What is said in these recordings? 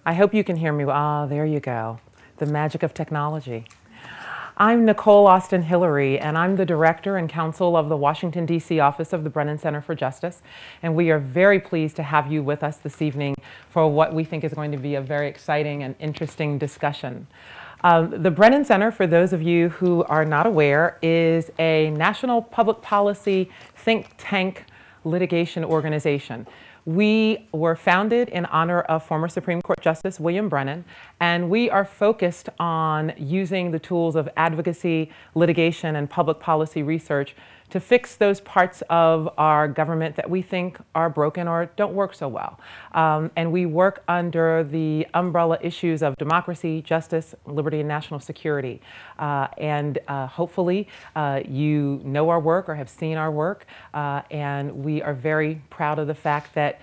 I hope you can hear me. Ah, there you go. The magic of technology. I'm Nicole Austin Hillary, and I'm the Director and Counsel of the Washington, D.C. office of the Brennan Center for Justice. And we are very pleased to have you with us this evening for what we think is going to be a very exciting and interesting discussion. The Brennan Center, for those of you who are not aware, is a national public policy think tank litigation organization. We were founded in honor of former Supreme Court Justice William Brennan, and we are focused on using the tools of advocacy, litigation, and public policy research to fix those parts of our government that we think are broken or don't work so well. And we work under the umbrella issues of democracy, justice, liberty, and national security. Hopefully you know our work or have seen our work, and we are very proud of the fact that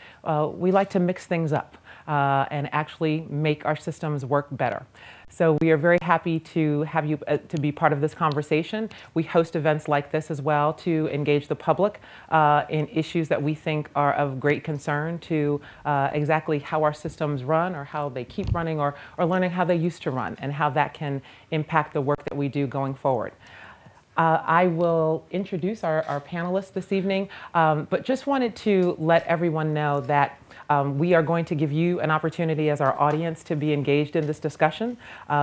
we like to mix things up and actually make our systems work better. So we are very happy to have you to be part of this conversation. We host events like this as well to engage the public in issues that we think are of great concern to exactly how our systems run or how they keep running or learning how they used to run and how that can impact the work that we do going forward. I will introduce our panelists this evening, but just wanted to let everyone know that we are going to give you an opportunity as our audience to be engaged in this discussion.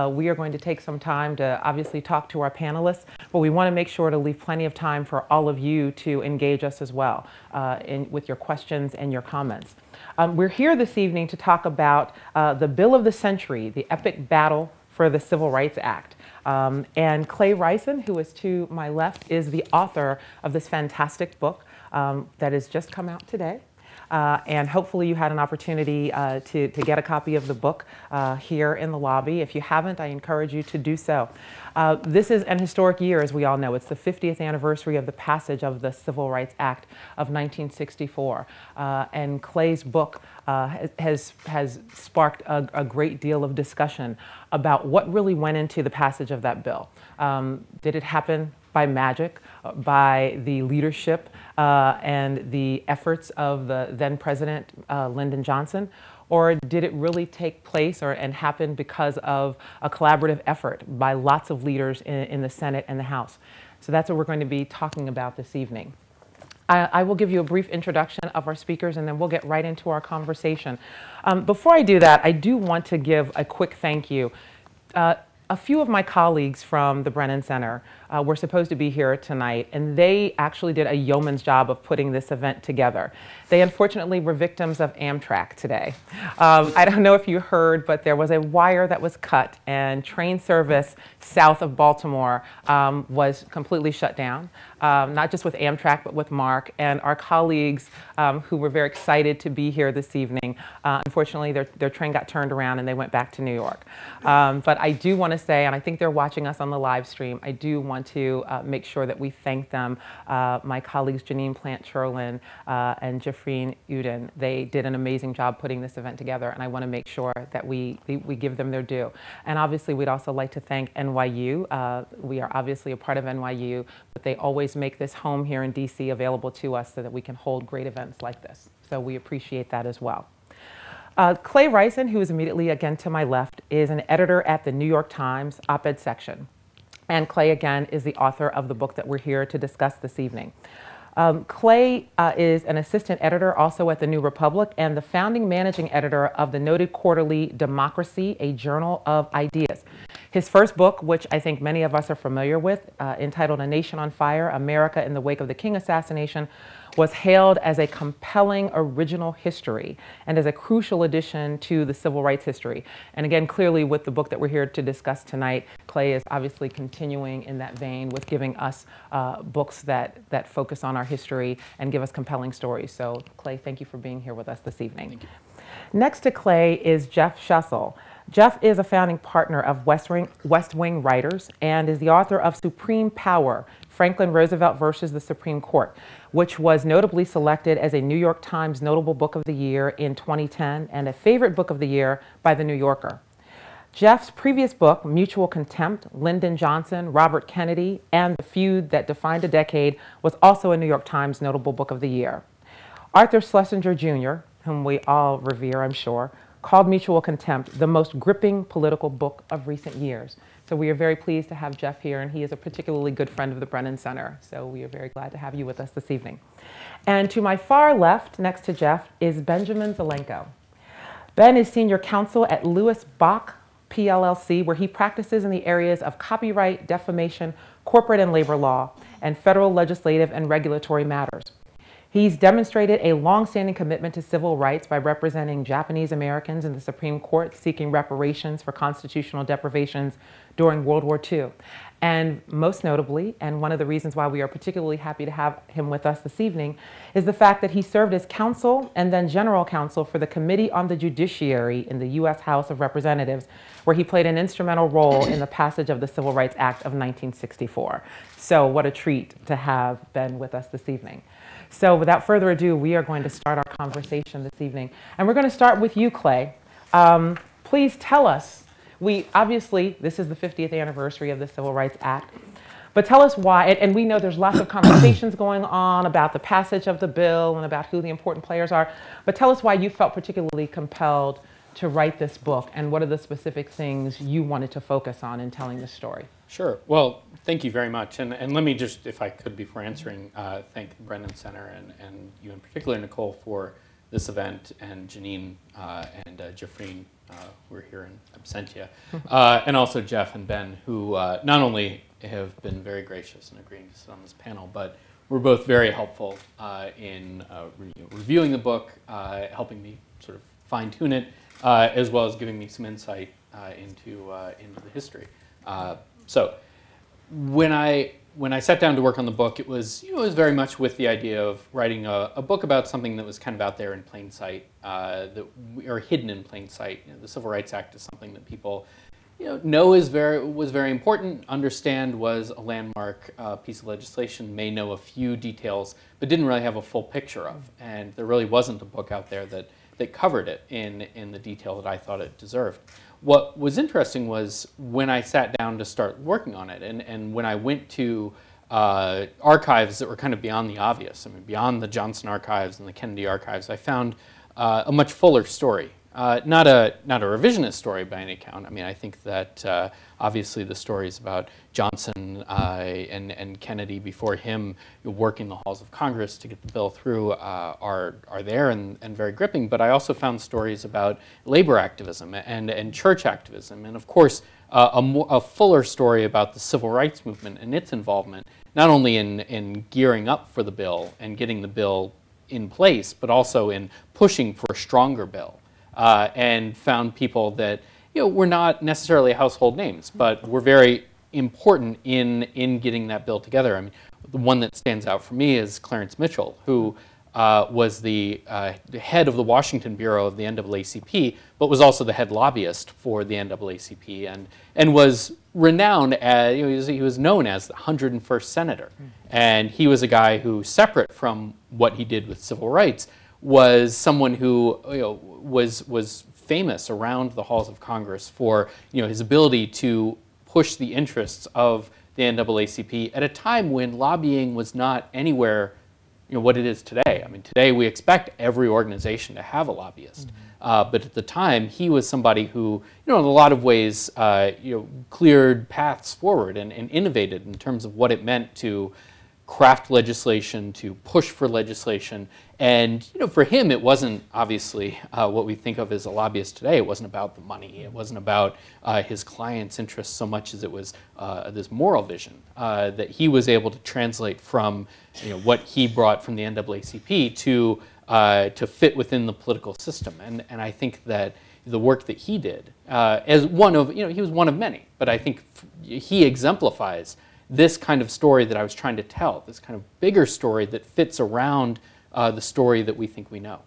We are going to take some time to obviously talk to our panelists, but we want to make sure to leave plenty of time for all of you to engage us as well with your questions and your comments. We're here this evening to talk about the Bill of the Century, the epic battle for the Civil Rights Act. And Clay Ryson, who is to my left, is the author of this fantastic book that has just come out today. And hopefully you had an opportunity to get a copy of the book here in the lobby. If you haven't, I encourage you to do so. This is an historic year, as we all know. It's the 50th anniversary of the passage of the Civil Rights Act of 1964. And Clay's book has sparked a great deal of discussion about what really went into the passage of that bill. Did it happen by magic, by the leadership and the efforts of the then President Lyndon Johnson? Or did it really take place and happen because of a collaborative effort by lots of leaders in the Senate and the House? So that's what we're going to be talking about this evening. I will give you a brief introduction of our speakers, and then we'll get right into our conversation. Before I do that, I do want to give a quick thank you. A few of my colleagues from the Brennan Center were supposed to be here tonight, and they actually did a yeoman's job of putting this event together. They unfortunately were victims of Amtrak today. I don't know if you heard, but there was a wire that was cut, and train service south of Baltimore was completely shut down, not just with Amtrak, but with MARC. And our colleagues who were very excited to be here this evening, unfortunately their train got turned around and they went back to New York. But I do want to say, and I think they're watching us on the live stream, I do want to make sure that we thank them, my colleagues Janine Plant-Cherlin and Jeffreen Uden. They did an amazing job putting this event together, and I want to make sure that we give them their due. And obviously we'd also like to thank NYU. We are obviously a part of NYU, but they always make this home here in DC available to us so that we can hold great events like this. So we appreciate that as well. Clay Ryson, who is immediately again to my left, is an editor at the New York Times op-ed section. And Clay, again, is the author of the book that we're here to discuss this evening. Clay is an assistant editor also at the New Republic and the founding managing editor of the noted quarterly Democracy, a Journal of Ideas. His first book, which I think many of us are familiar with, entitled A Nation on Fire, America in the Wake of the King Assassination, was hailed as a compelling original history and as a crucial addition to the civil rights history. And again, clearly with the book that we're here to discuss tonight, Clay is obviously continuing in that vein with giving us books that focus on our history and give us compelling stories. So Clay, thank you for being here with us this evening. Thank you. Next to Clay is Jeff Schussel. Jeff is a founding partner of West Wing Writers and is the author of Supreme Power, Franklin Roosevelt versus the Supreme Court, which was notably selected as a New York Times Notable Book of the Year in 2010 and a Favorite Book of the Year by The New Yorker. Jeff's previous book, Mutual Contempt, Lyndon Johnson, Robert Kennedy, and The Feud That Defined a Decade, was also a New York Times Notable Book of the Year. Arthur Schlesinger Jr., whom we all revere, I'm sure, called Mutual Contempt, the most gripping political book of recent years. So we are very pleased to have Jeff here, and he is a particularly good friend of the Brennan Center. So we are very glad to have you with us this evening. And to my far left, next to Jeff, is Benjamin Zelenko. Ben is senior counsel at Lewis Bach PLLC, where he practices in the areas of copyright, defamation, corporate and labor law, and federal legislative and regulatory matters. He's demonstrated a long-standing commitment to civil rights by representing Japanese Americans in the Supreme Court seeking reparations for constitutional deprivations during World War II. And most notably, and one of the reasons why we are particularly happy to have him with us this evening, is the fact that he served as counsel and then general counsel for the Committee on the Judiciary in the U.S. House of Representatives, where he played an instrumental role in the passage of the Civil Rights Act of 1964. So what a treat to have Ben with us this evening. So without further ado, we are going to start our conversation this evening. And we're going to start with you, Clay. Please tell us, obviously, this is the 50th anniversary of the Civil Rights Act, but tell us why, and we know there's lots of conversations going on about the passage of the bill and about who the important players are, but tell us why you felt particularly compelled to write this book, and what are the specific things you wanted to focus on in telling the story? Sure. Well, thank you very much. And let me just, if I could, before answering, thank the Brennan Center and you in particular, Nicole, for this event, and Janine and Jeffreen, who are here in absentia, and also Jeff and Ben, who not only have been very gracious in agreeing to sit on this panel, but were both very helpful in reviewing the book, helping me sort of fine-tune it, as well as giving me some insight into the history. So when I sat down to work on the book, it was very much with the idea of writing a book about something that was kind of out there in plain sight, or hidden in plain sight. The Civil Rights Act is something that people know was very important, understand was a landmark piece of legislation, may know a few details, but didn't really have a full picture of. And there really wasn't a book out there that covered it in the detail that I thought it deserved. What was interesting was when I sat down to start working on it, and when I went to archives that were kind of beyond the obvious, I mean, beyond the Johnson archives and the Kennedy archives, I found a much fuller story. Not a revisionist story by any account. I mean, I think that obviously the stories about Johnson and Kennedy before him working the halls of Congress to get the bill through are there and very gripping. But I also found stories about labor activism and church activism, and of course a fuller story about the civil rights movement and its involvement, not only in gearing up for the bill and getting the bill in place, but also in pushing for a stronger bill. And found people that were not necessarily household names, but were very important in getting that bill together. I mean, the one that stands out for me is Clarence Mitchell, who was the head of the Washington Bureau of the NAACP, but was also the head lobbyist for the NAACP, and was renowned as he was known as the 101st senator, and he was a guy who, separate from what he did with civil rights, was someone who was famous around the halls of Congress for his ability to push the interests of the NAACP at a time when lobbying was not anywhere what it is today. I mean, today we expect every organization to have a lobbyist, but at the time he was somebody who in a lot of ways cleared paths forward and innovated in terms of what it meant to craft legislation, to push for legislation. And for him, it wasn't obviously what we think of as a lobbyist today. It wasn't about the money. It wasn't about his client's interests so much as it was this moral vision that he was able to translate from what he brought from the NAACP to fit within the political system. And I think that the work that he did, as one of he was one of many, but I think he exemplifies this kind of story that I was trying to tell, this kind of bigger story that fits around the story that we think we know.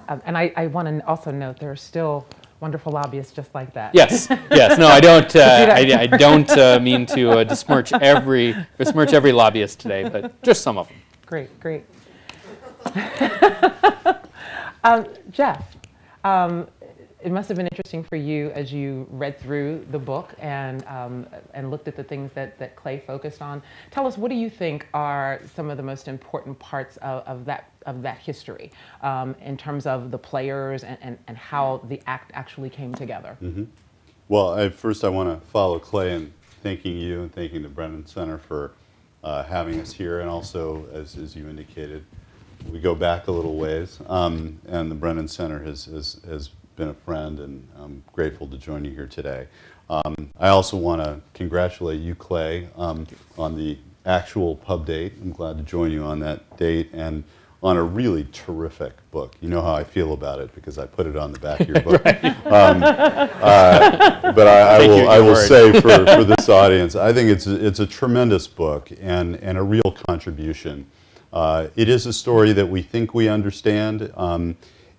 And I want to also note there are still wonderful lobbyists just like that. Yes, yes. No, I don't. I don't mean to besmirch every lobbyist today, but just some of them. Great, great. Jeff, It must have been interesting for you as you read through the book and looked at the things that Clay focused on. Tell us, what do you think are some of the most important parts of that history in terms of the players and how the act actually came together? Mm-hmm. Well, first I want to follow Clay in thanking you and thanking the Brennan Center for having us here, and also, as you indicated, we go back a little ways, and the Brennan Center has been a friend, and I'm grateful to join you here today. I also want to congratulate you, Clay, on the actual pub date. I'm glad to join you on that date, and on a really terrific book. You know how I feel about it because I put it on the back of your book. But I will say for this audience, I think it's a tremendous book and a real contribution. It is a story that we think we understand,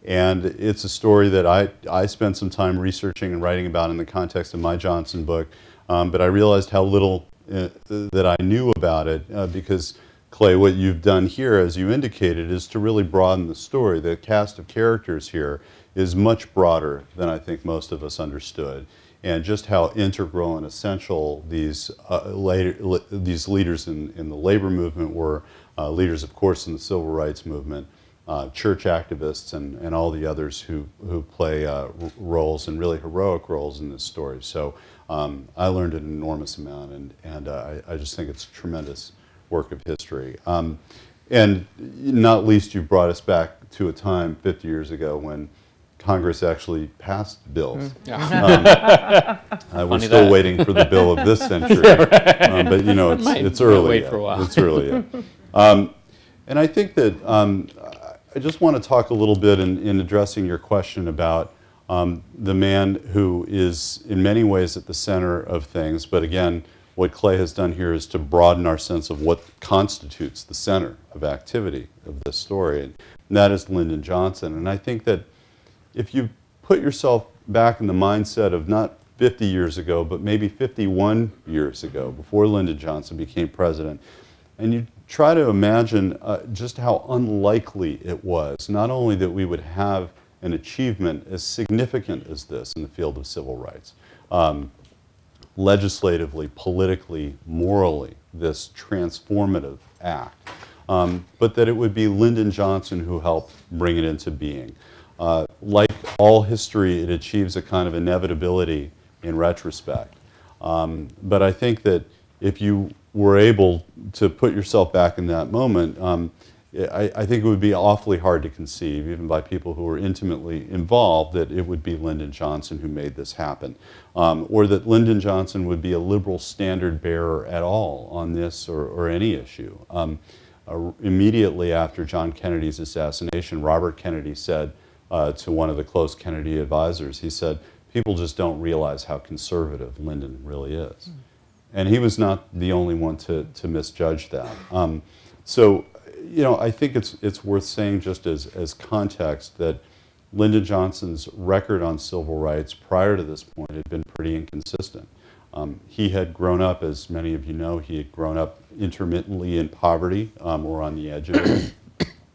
and it's a story that I spent some time researching and writing about in the context of my Johnson book, but I realized how little that I knew about it because, Clay, what you've done here, as you indicated, is to really broaden the story. The cast of characters here is much broader than I think most of us understood, and just how integral and essential these leaders in the labor movement were, leaders, of course, in the civil rights movement, church activists, and all the others who play roles, and really heroic roles in this story. So I learned an enormous amount, and I just think it's a tremendous work of history. And not least, you brought us back to a time 50 years ago when Congress actually passed bills. We're still waiting for the bill of this century, but you know, it's early. Wait for a while. It's early. And I think that I just want to talk a little bit in addressing your question about the man who is in many ways at the center of things, but again, what Clay has done here is to broaden our sense of what constitutes the center of activity of this story, and that is Lyndon Johnson. And I think that if you put yourself back in the mindset of not 50 years ago, but maybe 51 years ago, before Lyndon Johnson became president, and you try to imagine just how unlikely it was, not only that we would have an achievement as significant as this in the field of civil rights, legislatively, politically, morally, this transformative act, but that it would be Lyndon Johnson who helped bring it into being. Like all history, it achieves a kind of inevitability in retrospect. But I think that if you were able to put yourself back in that moment, I think it would be awfully hard to conceive, even by people who were intimately involved, that it would be Lyndon Johnson who made this happen, or that Lyndon Johnson would be a liberal standard bearer at all on this or any issue. Immediately after John Kennedy's assassination, Robert Kennedy said to one of the close Kennedy advisors, he said, "People just don't realize how conservative Lyndon really is." And he was not the only one to misjudge that. So, you know, I think it's worth saying just as context that Lyndon Johnson's record on civil rights prior to this point had been pretty inconsistent. He had grown up, as many of you know, he had grown up intermittently in poverty or on the edge of it.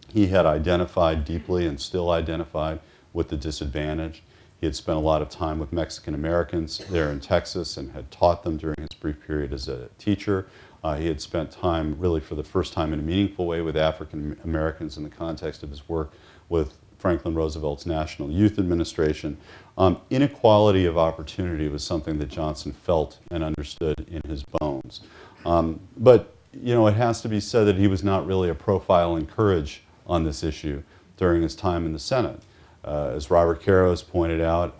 He had identified deeply and still identified with the disadvantaged. He had spent a lot of time with Mexican Americans there in Texas and had taught them during his brief period as a teacher. He had spent time, really for the first time in a meaningful way, with African Americans in the context of his work with Franklin Roosevelt's National Youth Administration. Inequality of opportunity was something that Johnson felt and understood in his bones. But you know, it has to be said that he was not really a profile in courage on this issue during his time in the Senate. As Robert Caro has pointed out,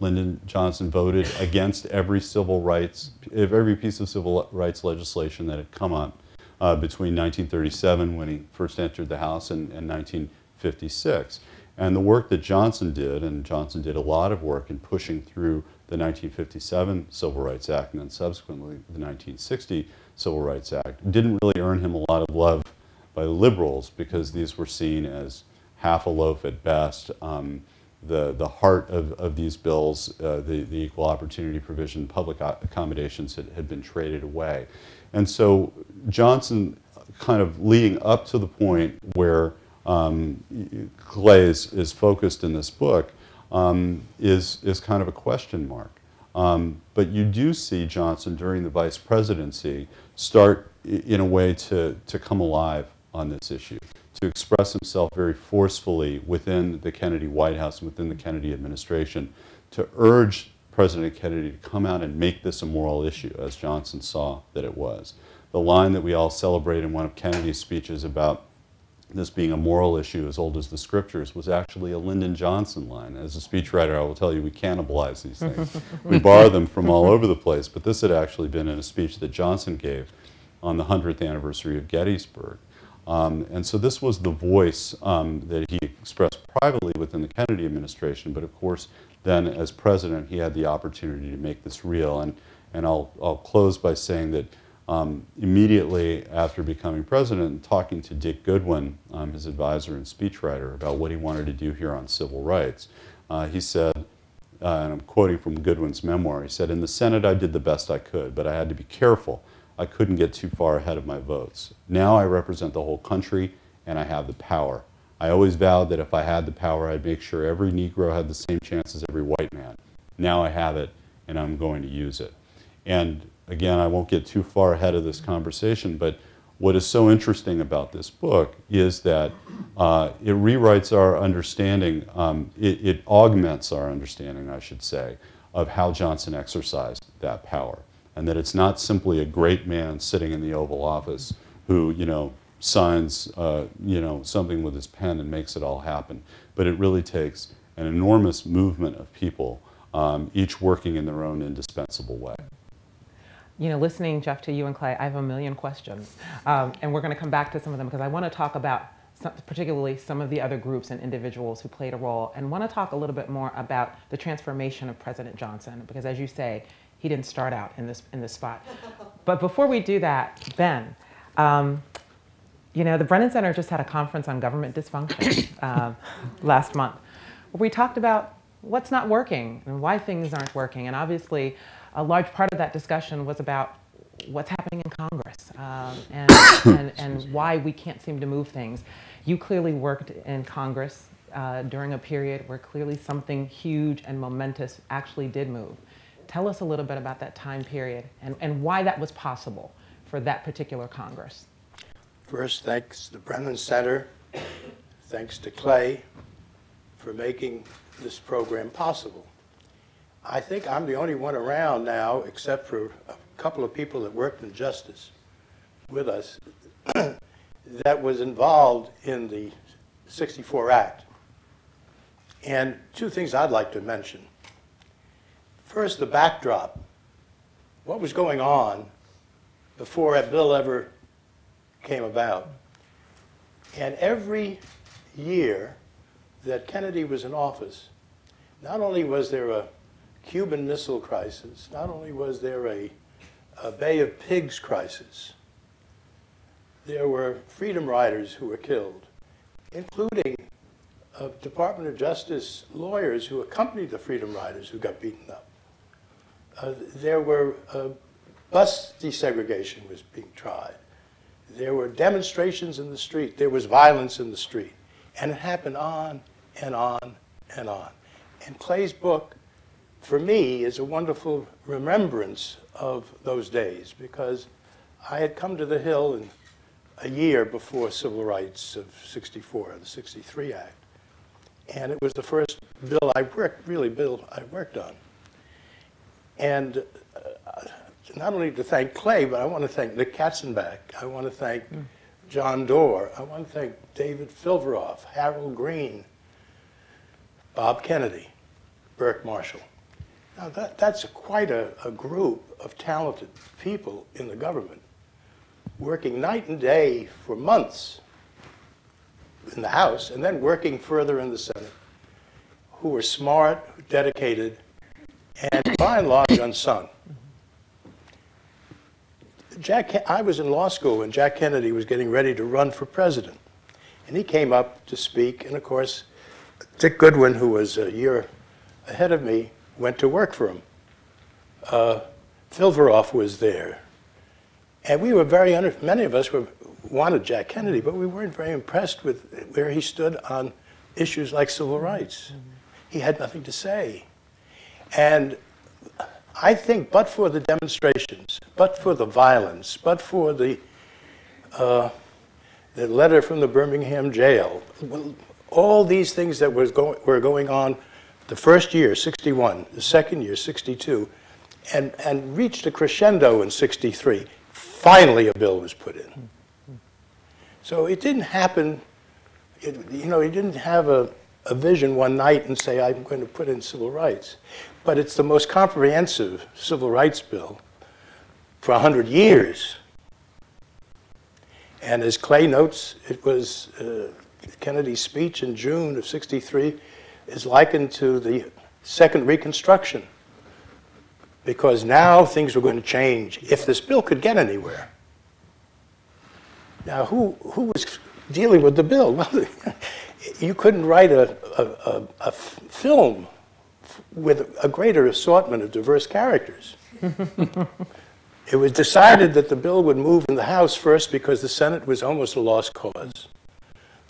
Lyndon Johnson voted against every piece of civil rights legislation that had come up between 1937, when he first entered the House, and 1956. And the work that Johnson did, and Johnson did a lot of work in pushing through the 1957 Civil Rights Act and then subsequently the 1960 Civil Rights Act, didn't really earn him a lot of love by the liberals, because these were seen as half a loaf at best. The heart of these bills, the equal opportunity provision, public accommodations had been traded away. And so Johnson, kind of leading up to the point where Clay is focused in this book, is kind of a question mark. But you do see Johnson during the vice presidency start in a way to come alive on this issue, to express himself very forcefully within the Kennedy White House and within the Kennedy administration, to urge President Kennedy to come out and make this a moral issue, as Johnson saw that it was. The line that we all celebrate in one of Kennedy's speeches about this being a moral issue as old as the scriptures was actually a Lyndon Johnson line. As a speechwriter, I will tell you, we cannibalize these things. We borrow them from all over the place, but this had actually been in a speech that Johnson gave on the 100th anniversary of Gettysburg. And so this was the voice that he expressed privately within the Kennedy administration, but of course, then as president, he had the opportunity to make this real. And I'll close by saying that immediately after becoming president and talking to Dick Goodwin, his advisor and speechwriter, about what he wanted to do here on civil rights, he said, and I'm quoting from Goodwin's memoir, he said, "In the Senate I did the best I could, but I had to be careful. I couldn't get too far ahead of my votes. Now I represent the whole country and I have the power. I always vowed that if I had the power, I'd make sure every Negro had the same chance as every white man. Now I have it and I'm going to use it." And again, I won't get too far ahead of this conversation, but what is so interesting about this book is that it rewrites our understanding, it augments our understanding, I should say, of how Johnson exercised that power. And that it's not simply a great man sitting in the Oval Office who, signs, something with his pen and makes it all happen. But it really takes an enormous movement of people, each working in their own indispensable way. Listening, Jeff, to you and Clay, I have a million questions. And we're going to come back to some of them because I want to talk about particularly some of the other groups and individuals who played a role, and want to talk a little bit more about the transformation of President Johnson, because as you say, he didn't start out in this spot. But before we do that, Ben, the Brennan Center just had a conference on government dysfunction last month, where we talked about what's not working and why things aren't working. And obviously, a large part of that discussion was about what's happening in Congress and why we can't seem to move things. You clearly worked in Congress during a period where clearly something huge and momentous actually did move. Tell us a little bit about that time period and why that was possible for that particular Congress. First, thanks to the Brennan Center, thanks to Clay for making this program possible. I think I'm the only one around now, except for a couple of people that worked in justice with us, that was involved in the '64 Act. And two things I'd like to mention. First, the backdrop. What was going on before that bill ever came about? And every year that Kennedy was in office, not only was there a Cuban Missile Crisis, not only was there a Bay of Pigs crisis, there were freedom riders who were killed, including Department of Justice lawyers who accompanied the freedom riders who got beaten up. There were bus desegregation was being tried. There were demonstrations in the street. There was violence in the street. And it happened on and on and on. And Clay's book, for me, is a wonderful remembrance of those days, because I had come to the Hill in a year before civil rights of '64, the '63 Act. And it was the first bill I worked on. And not only to thank Clay, but I want to thank Nick Katzenbach. I want to thank John Doerr. I want to thank David Filveroff, Harold Green, Bob Kennedy, Burke Marshall. Now that's quite a group of talented people in the government working night and day for months in the House and then working further in the Senate, who were smart, dedicated, and by and large unsung. I was in law school when Jack Kennedy was getting ready to run for president. And he came up to speak, and of course, Dick Goodwin, who was a year ahead of me, went to work for him. Filveroff was there. And we were many of us wanted Jack Kennedy, but we weren't very impressed with where he stood on issues like civil rights. he had nothing to say. And I think, but for the demonstrations, but for the violence, but for the letter from the Birmingham jail, all these things that were going on the first year, 61, the second year, 62, and reached a crescendo in 63. Finally, a bill was put in. So it didn't happen, he didn't have a vision one night and say, I'm going to put in civil rights. But it's the most comprehensive civil rights bill for 100 years. And as Clay notes, it was Kennedy's speech in June of 63 is likened to the Second Reconstruction, because now things were going to change if this bill could get anywhere. Now, who was dealing with the bill? Well, you couldn't write a film with a greater assortment of diverse characters. It was decided that the bill would move in the House first because the Senate was almost a lost cause.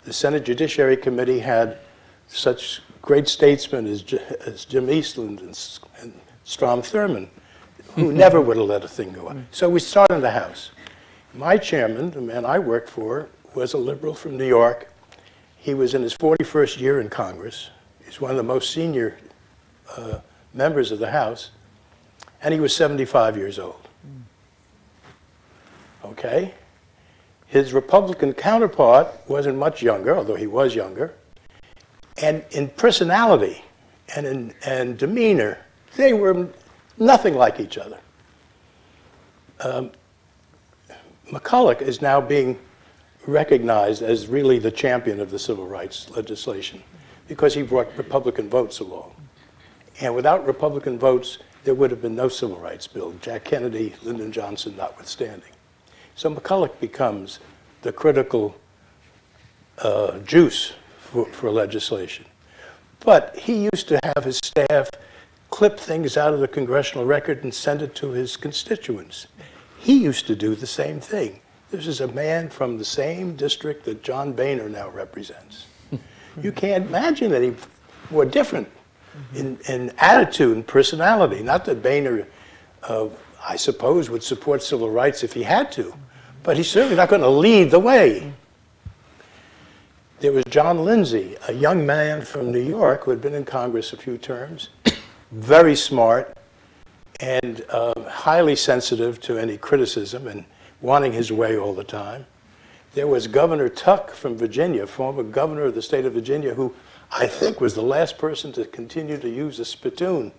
The Senate Judiciary Committee had such great statesmen as Jim Eastland and Strom Thurmond, who never would have let a thing go on. So we started in the House. My chairman, the man I worked for, was a liberal from New York. He was in his 41st year in Congress. He's one of the most senior members of the House, and he was 75 years old. Okay? His Republican counterpart wasn't much younger, although he was younger. And in personality and in demeanor, they were nothing like each other. McCulloch is now being recognized as really the champion of the civil rights legislation because he brought Republican votes along. And without Republican votes, there would have been no civil rights bill, Jack Kennedy, Lyndon Johnson notwithstanding. So McCulloch becomes the critical juice for legislation. But he used to have his staff clip things out of the congressional record and send it to his constituents. He used to do the same thing. This is a man from the same district that John Boehner now represents. You can't imagine any more different in attitude and personality. Not that Boehner, I suppose, would support civil rights if he had to, but he's certainly not going to lead the way. There was John Lindsay, a young man from New York who had been in Congress a few terms, very smart and highly sensitive to any criticism and wanting his way all the time. There was Governor Tuck from Virginia, former governor of the state of Virginia, who I think was the last person to continue to use a spittoon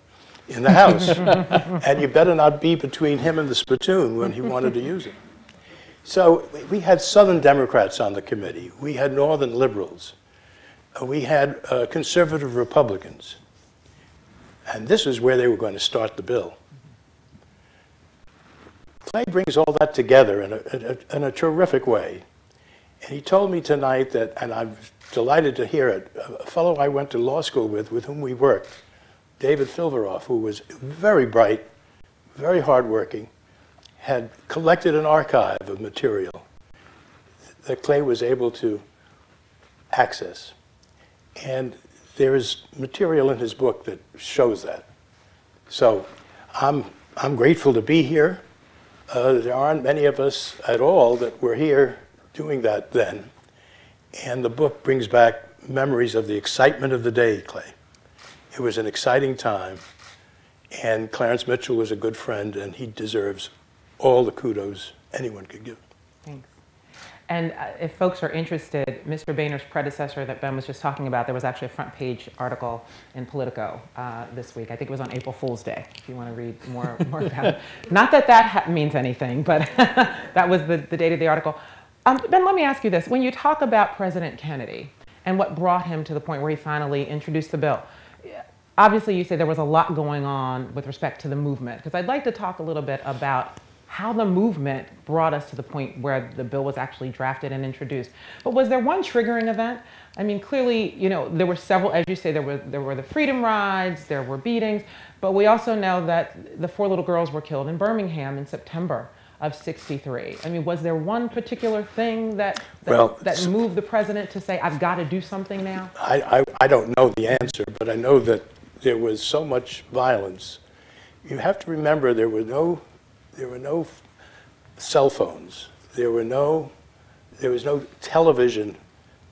in the House. And you better not be between him and the spittoon when he wanted to use it. So we had Southern Democrats on the committee. We had Northern liberals. We had conservative Republicans. And this is where they were going to start the bill. Clay brings all that together in a terrific way. And he told me tonight that, and I'm delighted to hear it, a fellow I went to law school with whom we worked, David Filveroff, who was very bright, very hardworking, had collected an archive of material that Clay was able to access. And there is material in his book that shows that. So I'm grateful to be here. There aren't many of us at all that were here doing that then. And the book brings back memories of the excitement of the day, Clay. It was an exciting time. And Clarence Mitchell was a good friend, and he deserves all the kudos anyone could give. Thanks. And if folks are interested, Mr. Boehner's predecessor that Ben was just talking about, there was actually a front page article in Politico this week. I think it was on April Fool's Day, if you want to read more about it. Not that that means anything, but that was the date of the article. Ben, let me ask you this. When you talk about President Kennedy and what brought him to the point where he finally introduced the bill, obviously you say there was a lot going on with respect to the movement, because I'd like to talk a little bit about how the movement brought us to the point where the bill was actually drafted and introduced. But was there one triggering event? I mean, clearly, you know, there were several, as you say, there were the freedom rides, there were beatings, but we also know that the 4 little girls were killed in Birmingham in September of '63? I mean, was there one particular thing that moved the president to say, I've got to do something now? I don't know the answer, but I know that there was so much violence. You have to remember there were no cell phones. There was no television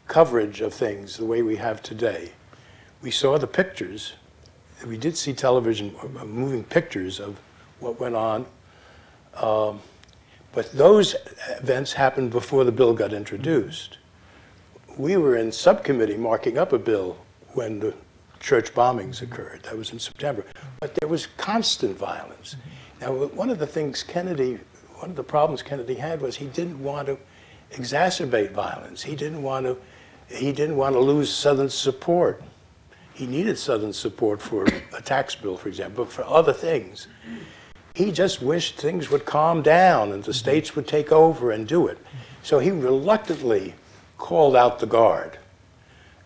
coverage of things the way we have today. We saw the pictures. We did see television moving pictures of what went on. But those events happened before the bill got introduced. We were in subcommittee marking up a bill when the church bombings occurred. That was in September. But there was constant violence. Now, one of the problems Kennedy had was he didn't want to exacerbate violence. He didn't want to lose Southern support. He needed Southern support for a tax bill, for example, but for other things. He just wished things would calm down and the states would take over and do it. So he reluctantly called out the guard.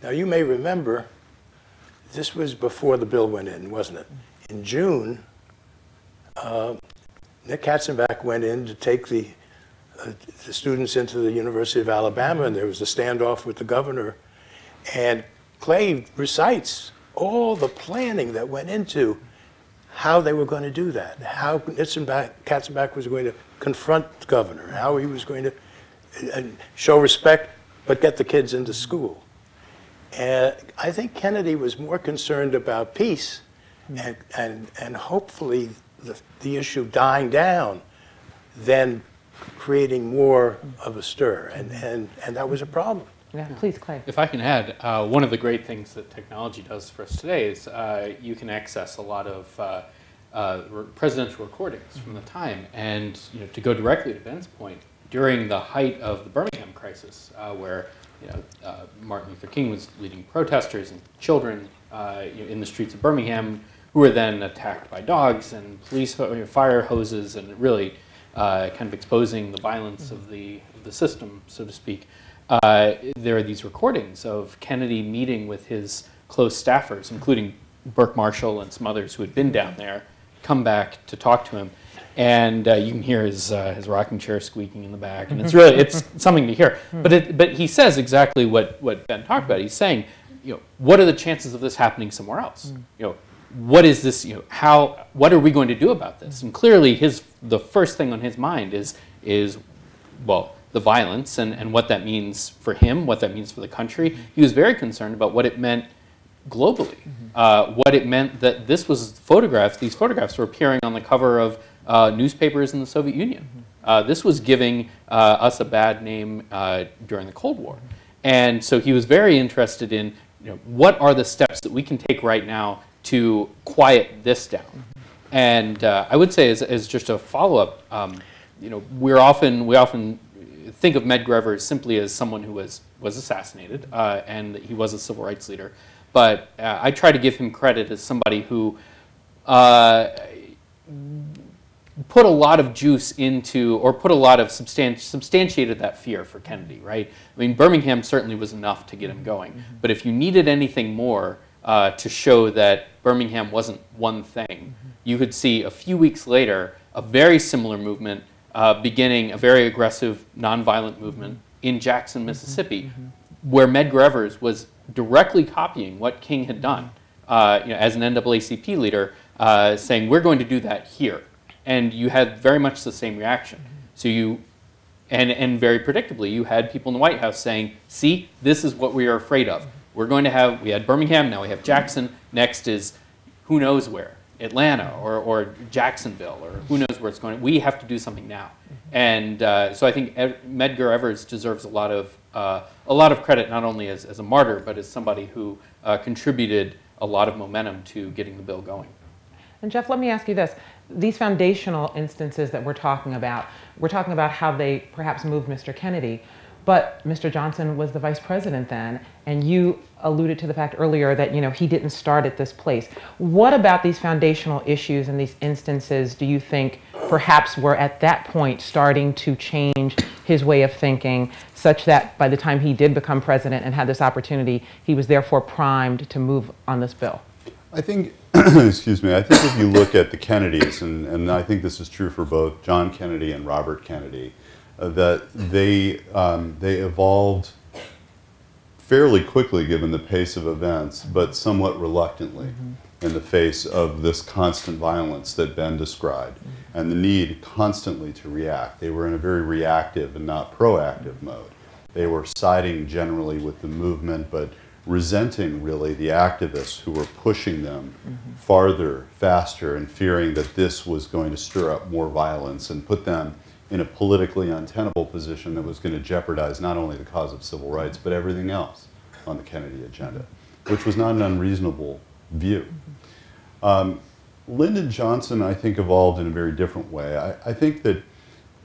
Now, you may remember, this was before the bill went in, wasn't it? In June, Nick Katzenbach went in to take the students into the University of Alabama, and there was a standoff with the governor. And Clay recites all the planning that went into how they were going to do that, how Katzenbach was going to confront the governor, how he was going to show respect but get the kids into school. And I think Kennedy was more concerned about peace and hopefully the issue dying down than creating more of a stir, and that was a problem. Yeah, please, Clay. If I can add, one of the great things that technology does for us today is you can access a lot of presidential recordings from the time. And to go directly to Ben's point, during the height of the Birmingham crisis, where Martin Luther King was leading protesters and children in the streets of Birmingham, who were then attacked by dogs and police fire hoses, and really kind of exposing the violence of the system, so to speak. There are these recordings of Kennedy meeting with his close staffers, including Burke Marshall and some others who had been down there, come back to talk to him. And you can hear his rocking chair squeaking in the back, and it's something to hear. But he says exactly what Ben talked about. He's saying, what are the chances of this happening somewhere else? What is this? What are we going to do about this? And clearly, the first thing on his mind is well, the violence and what that means for him, what that means for the country. He was very concerned about what it meant globally, what it meant that these photographs were appearing on the cover of newspapers in the Soviet Union. This was giving us a bad name during the Cold War. And so he was very interested in what are the steps that we can take right now to quiet this down. And I would say as just a follow-up, we often think of Medgar Evers simply as someone who was assassinated, and he was a civil rights leader. But I try to give him credit as somebody who put a lot of juice into, or put a lot of substantiated that fear for Kennedy, right? I mean, Birmingham certainly was enough to get him going. But if you needed anything more to show that Birmingham wasn't one thing, you could see a few weeks later a very similar movement beginning, a very aggressive, nonviolent movement in Jackson, Mississippi, where Medgar Evers was directly copying what King had done as an NAACP leader, saying, we're going to do that here. And you had very much the same reaction. So and very predictably, you had people in the White House saying, see, this is what we are afraid of. We had Birmingham, now we have Jackson, next is who knows where, Atlanta or Jacksonville, or who knows where it's going. We have to do something now. And so I think Medgar Evers deserves a lot of credit, not only as a martyr, but as somebody who contributed a lot of momentum to getting the bill going. And Jeff, let me ask you this. These foundational instances that we're talking about how they perhaps moved Mr. Kennedy, but Mr. Johnson was the vice president then, and you alluded to the fact earlier that he didn't start at this place. What about these foundational issues and these instances do you think perhaps were at that point starting to change his way of thinking, such that by the time he did become president and had this opportunity, he was therefore primed to move on this bill? I think excuse me, I think if you look at the Kennedys, and I think this is true for both John Kennedy and Robert Kennedy, that they evolved fairly quickly given the pace of events, but somewhat reluctantly in the face of this constant violence that Ben described and the need constantly to react. They were in a very reactive and not proactive mode. They were siding generally with the movement, but resenting really the activists who were pushing them farther, faster, and fearing that this was going to stir up more violence and put them in a politically untenable position that was going to jeopardize not only the cause of civil rights, but everything else on the Kennedy agenda, which was not an unreasonable view. Lyndon Johnson, I think, evolved in a very different way. I think that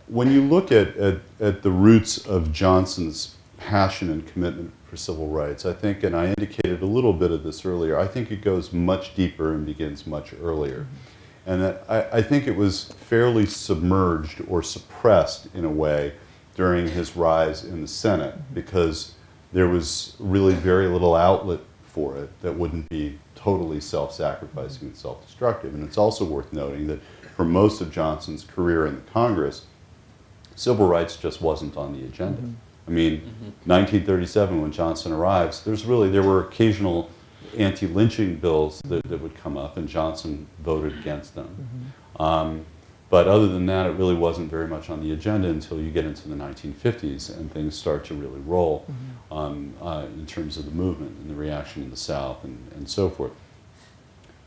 when you look at the roots of Johnson's passion and commitment for civil rights, I think, and I indicated a little bit of this earlier, I think it goes much deeper and begins much earlier. And that I think it was fairly submerged or suppressed in a way during his rise in the Senate because there was really very little outlet for it that wouldn't be totally self-sacrificing and self-destructive. And it's also worth noting that for most of Johnson's career in the Congress, civil rights just wasn't on the agenda. I mean, 1937 when Johnson arrives, there were occasional anti-lynching bills that would come up, and Johnson voted against them. But other than that, it really wasn't very much on the agenda until you get into the 1950s and things start to really roll in terms of the movement and the reaction in the South and so forth.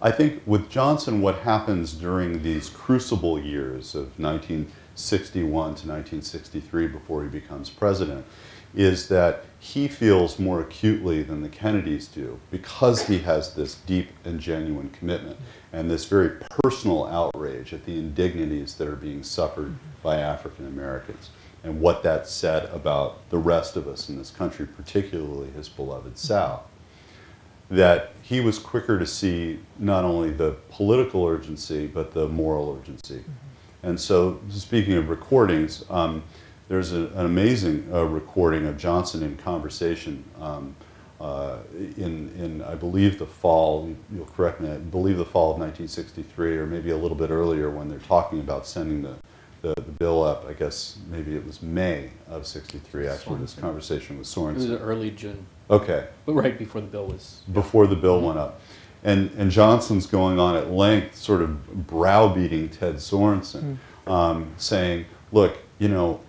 I think with Johnson, what happens during these crucible years of 1961 to 1963 before he becomes president is that he feels more acutely than the Kennedys do because he has this deep and genuine commitment and this very personal outrage at the indignities that are being suffered by African Americans and what that said about the rest of us in this country, particularly his beloved South. That he was quicker to see not only the political urgency but the moral urgency. And so, speaking of recordings, there's an amazing recording of Johnson in conversation in I believe the fall, you'll correct me, I believe the fall of 1963 or maybe a little bit earlier when they're talking about sending the bill up. I guess maybe it was May of 63 actually, this conversation with Sorensen. It was early June. Okay. But right before the bill was... Before the bill went up. And Johnson's going on at length, sort of browbeating Ted Sorensen, saying, look, you know,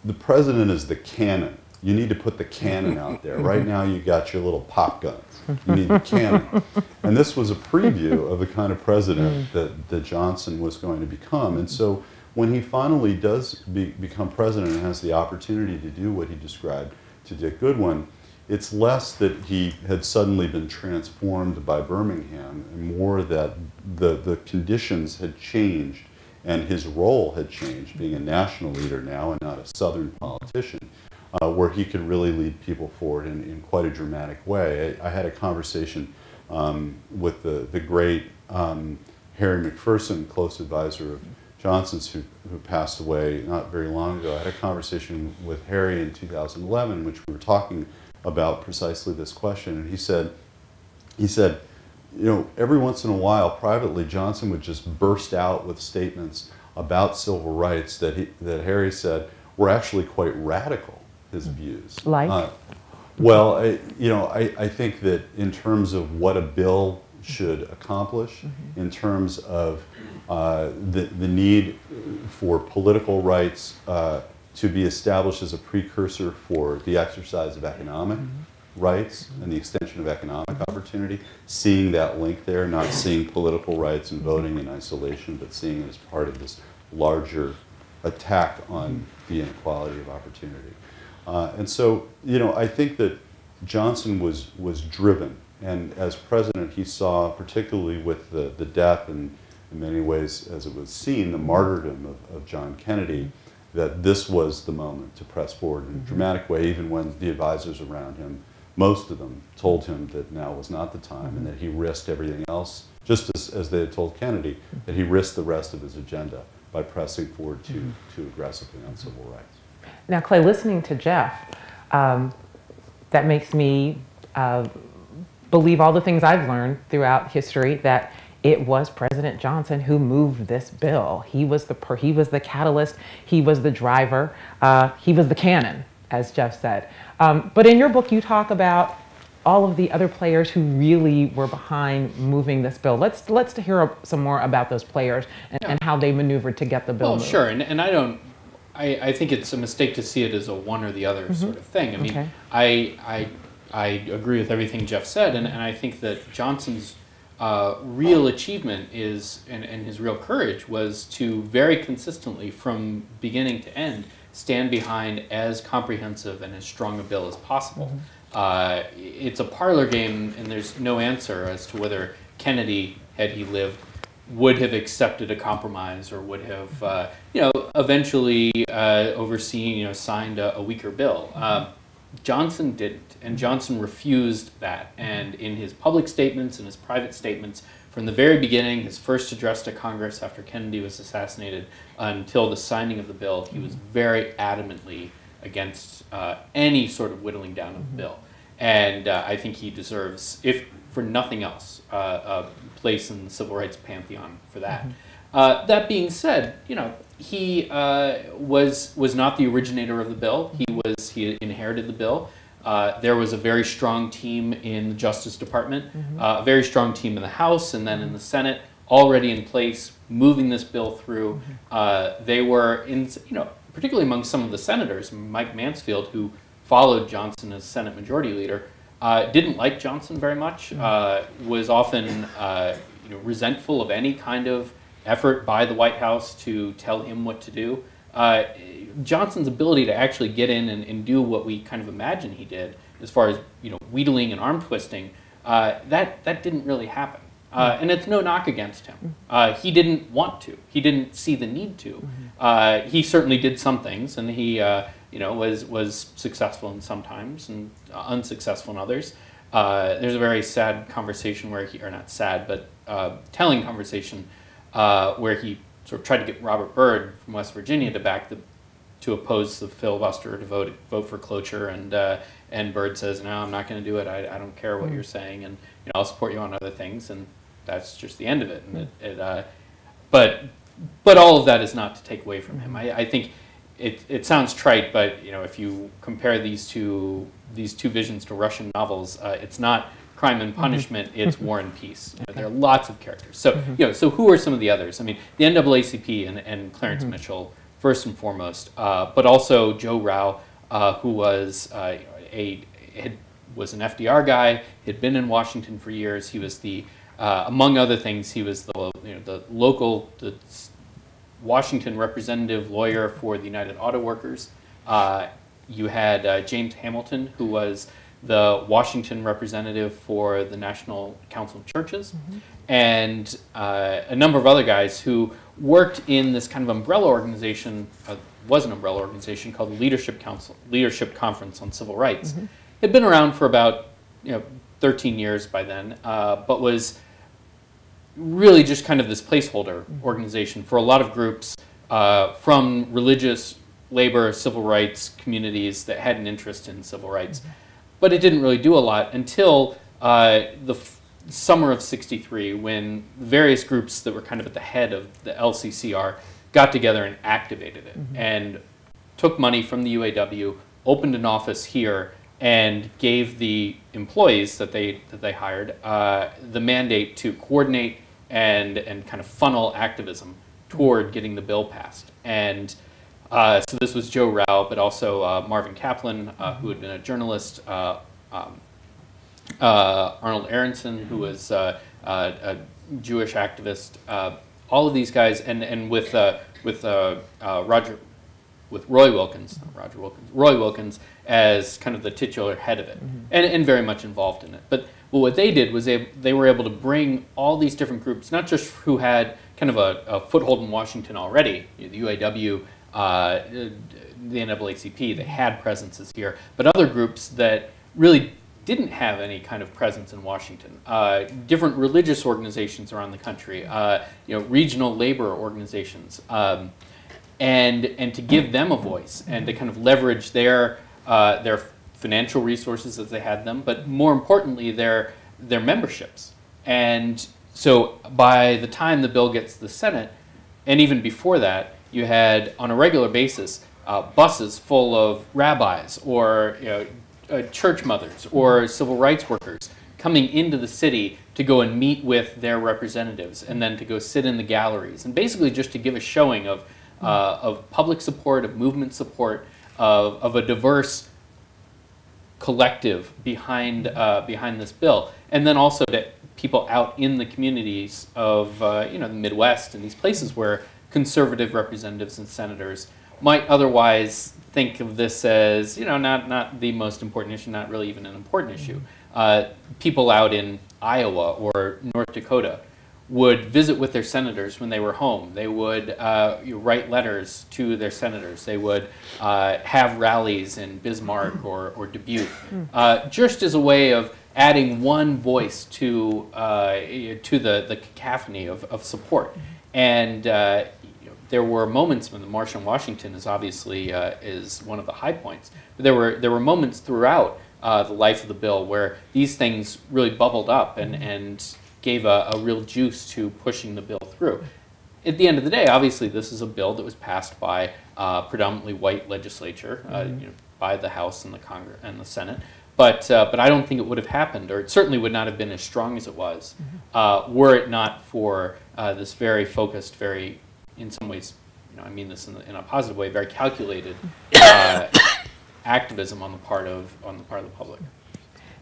the president is the cannon. You need to put the cannon out there. Right now you got your little pop guns. You need the cannon. And this was a preview of the kind of president that Johnson was going to become. And so when he finally does become president and has the opportunity to do what he described to Dick Goodwin, it's less that he had suddenly been transformed by Birmingham and more that the conditions had changed and his role had changed, being a national leader now and not a Southern politician, where he could really lead people forward in quite a dramatic way. I had a conversation with the great Harry McPherson, close advisor of Johnson's, who passed away not very long ago. I had a conversation with Harry in 2011 in which we were talking about precisely this question, and he said, you know, every once in a while, privately, Johnson would just burst out with statements about civil rights that Harry said were actually quite radical, his views. Like? Well, I think that in terms of what a bill should accomplish, in terms of the need for political rights to be established as a precursor for the exercise of economic rights and the extension of economic opportunity, seeing that link there, not seeing political rights and voting in isolation, but seeing it as part of this larger attack on the inequality of opportunity. And so, you know, I think that Johnson was driven, and as president he saw, particularly with the death and in many ways, as it was seen, the martyrdom of John Kennedy, that this was the moment to press forward in a dramatic way, even when the advisors around him, most of them, told him that now was not the time and that he risked everything else, just as they had told Kennedy, that he risked the rest of his agenda by pressing forward too aggressively on civil rights. Now, Clay, listening to Jeff, that makes me believe all the things I've learned throughout history, that it was President Johnson who moved this bill. He was the catalyst. He was the driver. He was the cannon, as Jeff said. But in your book, you talk about all of the other players who really were behind moving this bill. Let's hear some more about those players and how they maneuvered to get the bill moved. Sure, and I think it's a mistake to see it as a one or the other sort of thing. I mean, I agree with everything Jeff said, and I think that Johnson's real achievement is, and his real courage was to very consistently, from beginning to end, stand behind as comprehensive and as strong a bill as possible. It's a parlor game, and there's no answer as to whether Kennedy, had he lived, would have accepted a compromise or would have, eventually overseen, signed a weaker bill. Johnson didn't, and Johnson refused that. And in his public statements and his private statements, from the very beginning, his first address to Congress after Kennedy was assassinated until the signing of the bill, he was very adamantly against any sort of whittling down of the bill. And I think he deserves, if for nothing else, a place in the civil rights pantheon for that. That being said, he was not the originator of the bill. He inherited the bill. There was a very strong team in the Justice Department, a very strong team in the House, and then in the Senate, already in place, moving this bill through. They were particularly among some of the senators, Mike Mansfield, who followed Johnson as Senate Majority Leader, didn't like Johnson very much, was often resentful of any kind of effort by the White House to tell him what to do. Johnson's ability to actually get in and do what we kind of imagine he did, as far as wheedling and arm twisting, that didn't really happen. And it's no knock against him. He didn't want to. He didn't see the need to. He certainly did some things, and he was successful in some times and unsuccessful in others. There's a very sad conversation where or not sad, but telling conversation where he sort of tried to get Robert Byrd from West Virginia to oppose the filibuster, to vote for cloture, and Byrd says, "No, I'm not going to do it. I don't care what you're saying, and I'll support you on other things." And that's just the end of it. And but all of that is not to take away from him. I think it sounds trite, but if you compare these two visions to Russian novels, it's not Crime and Punishment, it's War and Peace. There are lots of characters. So so who are some of the others? I mean, the NAACP and Clarence Mitchell first and foremost, but also Joe Rao, who was was an FDR guy, had been in Washington for years. He was among other things, he was the Washington representative lawyer for the United Auto Workers. You had James Hamilton, who was the Washington representative for the National Council of Churches, and a number of other guys who worked in this kind of umbrella organization, was an umbrella organization called the Leadership Conference on Civil Rights. Had been around for about 13 years by then, but was really just kind of this placeholder organization for a lot of groups from religious, labor, civil rights communities that had an interest in civil rights. But it didn't really do a lot until the summer of '63, when various groups that were kind of at the head of the LCCR got together and activated it, and took money from the UAW, opened an office here, and gave the employees that they hired the mandate to coordinate and kind of funnel activism toward getting the bill passed. And so this was Joe Rao, but also Marvin Kaplan, who had been a journalist, Arnold Aronson, who was a Jewish activist. All of these guys, and with Roy Wilkins, not Roger Wilkins, Roy Wilkins as kind of the titular head of it, and very much involved in it. But what they did was they were able to bring all these different groups, not just who had kind of a foothold in Washington already, the UAW, the NAACP, they had presences here, but other groups that really didn't have any kind of presence in Washington. Different religious organizations around the country, regional labor organizations, and to give them a voice and to kind of leverage their financial resources as they had them, but more importantly, their their memberships. And so by the time the bill gets to the Senate, and even before that, you had on a regular basis buses full of rabbis or church mothers or civil rights workers coming into the city to go and meet with their representatives and then to go sit in the galleries and basically just to give a showing of public support, of movement support, of a diverse collective behind this bill, and then also that people out in the communities of the Midwest and these places where conservative representatives and senators might otherwise think of this as not the most important issue, not really even an important issue. People out in Iowa or North Dakota would visit with their senators when they were home. They would write letters to their senators. They would have rallies in Bismarck or Dubuque, just as a way of adding one voice to the cacophony of support. And there were moments when the March on Washington is obviously is one of the high points. But there were moments throughout the life of the bill where these things really bubbled up and gave a real juice to pushing the bill through. At the end of the day, obviously, this is a bill that was passed by a predominantly white legislature, by the House and the Congress and the Senate. But I don't think it would have happened, or it certainly would not have been as strong as it was, were it not for this very focused, very, in some ways, I mean this in a positive way, very calculated activism on the part of the public.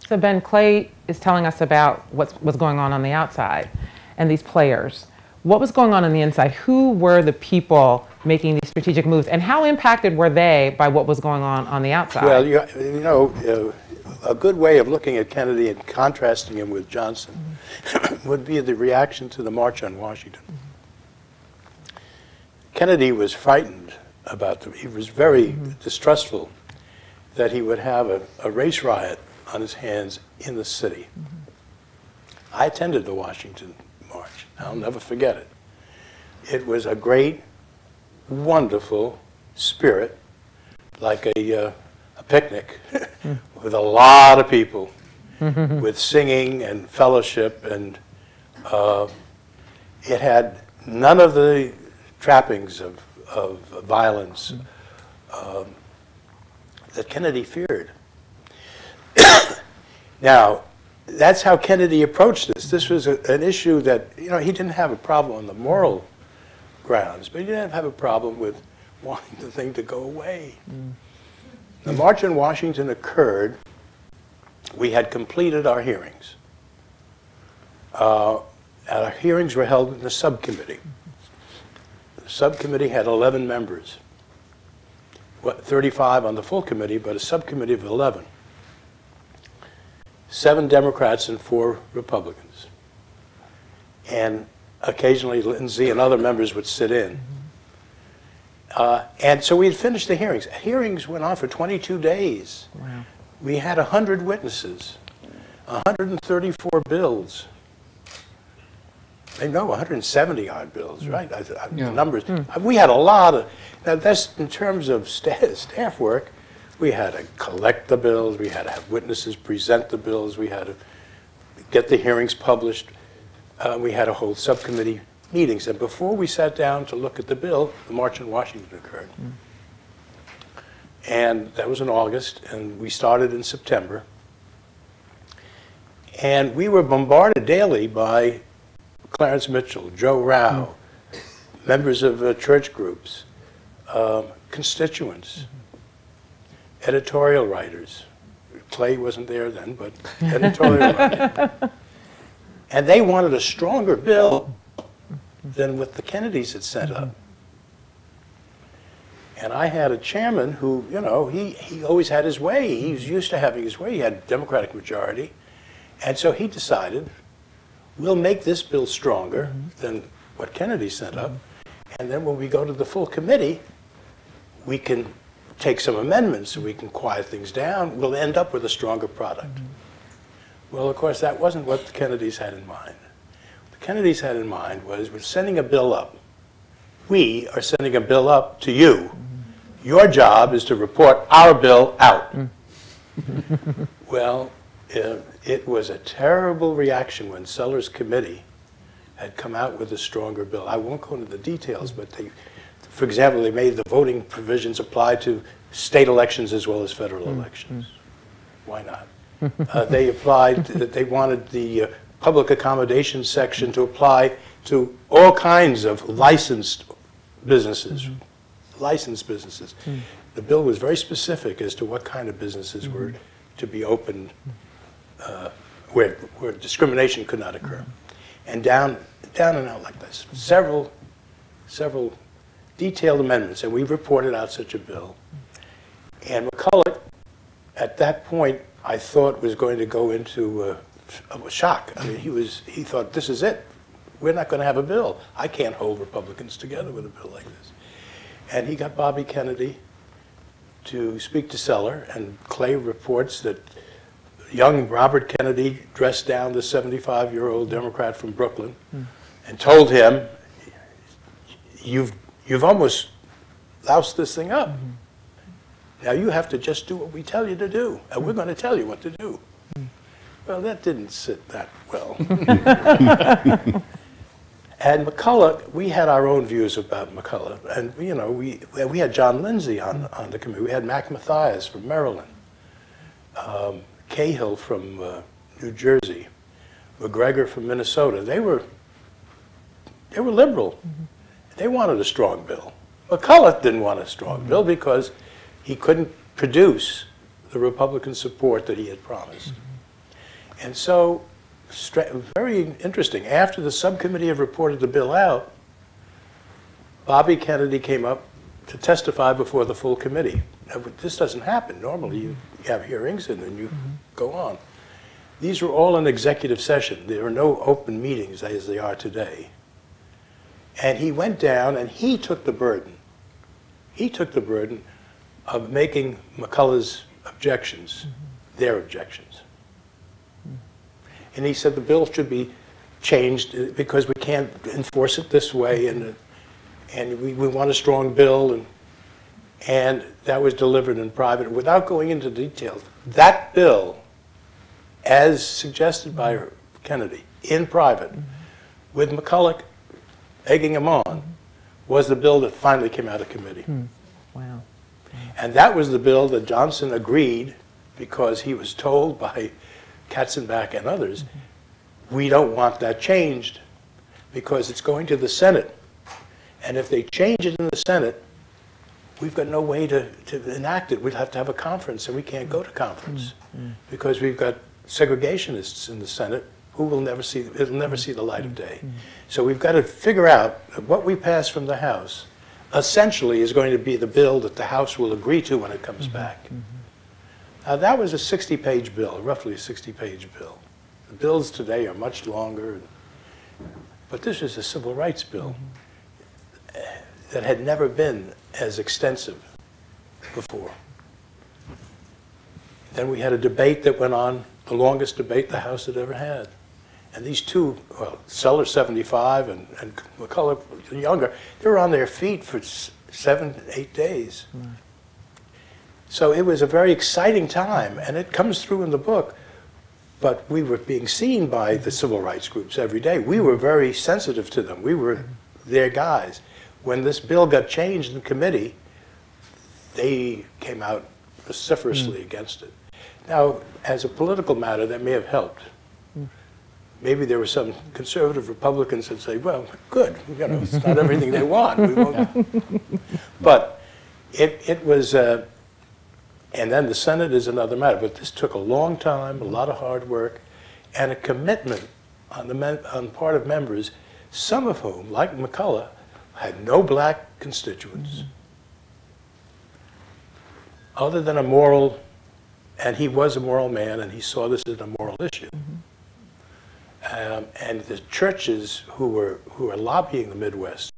So Ben, Clay is telling us about what's going on the outside and these players. What was going on the inside? Who were the people making these strategic moves, and how impacted were they by what was going on the outside? Well, a good way of looking at Kennedy and contrasting him with Johnson would be the reaction to the March on Washington. Kennedy was frightened about he was very distrustful that he would have a race riot on his hands in the city. I attended the Washington March. I'll never forget it. It was a great, wonderful spirit, like a picnic with a lot of people, with singing and fellowship, and it had none of the trappings of violence that Kennedy feared. Now, that's how Kennedy approached this. This was an issue that, he didn't have a problem on the moral grounds, but he didn't have a problem with wanting the thing to go away. The March on Washington occurred. We had completed our hearings. Our hearings were held in the subcommittee. The subcommittee had 11 members. 35 on the full committee, but a subcommittee of 11. 7 Democrats and 4 Republicans. And occasionally Lindsay and other members would sit in. And so we had finished the hearings. Hearings went on for 22 days. Wow. We had 100 witnesses, 134 bills. They know 170 odd bills, right? The numbers. We had a lot of, now that's in terms of staff work. We had to collect the bills, we had to have witnesses present the bills, we had to get the hearings published, we had to hold subcommittee meetings. And before we sat down to look at the bill, the March on Washington occurred. And that was in August, and we started in September. And we were bombarded daily by Clarence Mitchell, Joe Rao, members of church groups, constituents, editorial writers. Clay wasn't there then, but editorial writers. And they wanted a stronger bill than what the Kennedys had set up. And I had a chairman who, he always had his way. He was used to having his way. He had a Democratic majority. And so he decided, we'll make this bill stronger than what Kennedy set up. And then when we go to the full committee, we can take some amendments so we can quiet things down. We'll end up with a stronger product. Well, of course, that wasn't what the Kennedys had in mind. What the Kennedys had in mind was, we're sending a bill up. We are sending a bill up to you. Your job is to report our bill out. Well, It was a terrible reaction when Sellers Committee had come out with a stronger bill. I won't go into the details, but they, for example, they made the voting provisions apply to state elections as well as federal elections. Why not? They applied, they wanted the public accommodation section to apply to all kinds of licensed businesses. Licensed businesses. The bill was very specific as to what kind of businesses were to be opened where discrimination could not occur. And down and out like this. Several detailed amendments, and we reported out such a bill. And McCulloch, at that point, I thought was going to go into a shock. I mean, he thought, this is it. We're not going to have a bill. I can't hold Republicans together with a bill like this. And he got Bobby Kennedy to speak to Seller, and Clay reports that young Robert Kennedy dressed down the 75-year-old Democrat from Brooklyn and told him, you've almost loused this thing up. Now you have to just do what we tell you to do, and we're going to tell you what to do. Well, that didn't sit that well. And McCulloch, we had our own views about McCulloch, and you know, we had John Lindsay on the committee. We had Mac Mathias from Maryland, Cahill from New Jersey, McGregor from Minnesota. They were liberal. They wanted a strong bill. McCulloch didn't want a strong bill because he couldn't produce the Republican support that he had promised. And so, very interesting, after the subcommittee had reported the bill out, Bobby Kennedy came up to testify before the full committee. Now, this doesn't happen. Normally, you have hearings and then you go on. These were all in executive session. There are no open meetings as they are today. And he went down and he took the burden. He took the burden of making McCullough's objections their objections. And he said the bill should be changed because we can't enforce it this way, and we want a strong bill, and that was delivered in private without going into details. That bill, as suggested by Kennedy, in private, with McCulloch egging him on, was the bill that finally came out of committee. Wow. And that was the bill that Johnson agreed because he was told by Katzenbach and others, we don't want that changed because it's going to the Senate. And if they change it in the Senate, we've got no way to enact it. We'd have to have a conference, and we can't go to conference because we've got segregationists in the Senate who will never see, it'll never see the light of day. So we've got to figure out that what we pass from the House essentially is going to be the bill that the House will agree to when it comes back. Now, that was a 60-page bill, roughly a 60-page bill. The bills today are much longer, but this is a civil rights bill that had never been as extensive before. Then we had a debate that went on, the longest debate the House had ever had. And these two, well, Sellers 75 and McCulloch younger, they were on their feet for 7 to 8 days. So it was a very exciting time, and it comes through in the book. But we were being seen by the civil rights groups every day. We were very sensitive to them. We were their guys. When this bill got changed in committee, they came out vociferously against it. Now, as a political matter, that may have helped. Maybe there were some conservative Republicans that say, well, good, you know, it's not everything they want. We won't. But it was... and then the Senate is another matter. But this took a long time, a lot of hard work, and a commitment on the part of members, some of whom, like McCulloch, had no black constituents, other than a moral, and he was a moral man, and he saw this as a moral issue. And the churches who were lobbying the Midwest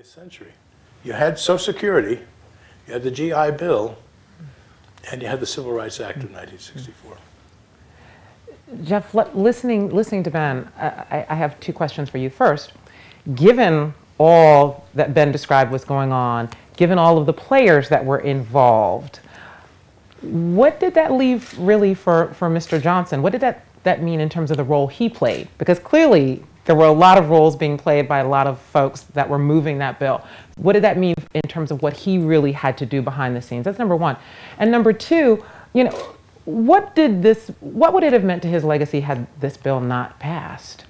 century. You had Social Security, you had the GI Bill, and you had the Civil Rights Act of 1964. Jeff, listening to Ben, I have two questions for you. First, given all that Ben described was going on, given all of the players that were involved, what did that leave really for Mr. Johnson? What did that mean in terms of the role he played? Because clearly there were a lot of roles being played by a lot of folks that were moving that bill. What did that mean in terms of what he really had to do behind the scenes? That's number one. And number two, you know, what would it have meant to his legacy had this bill not passed?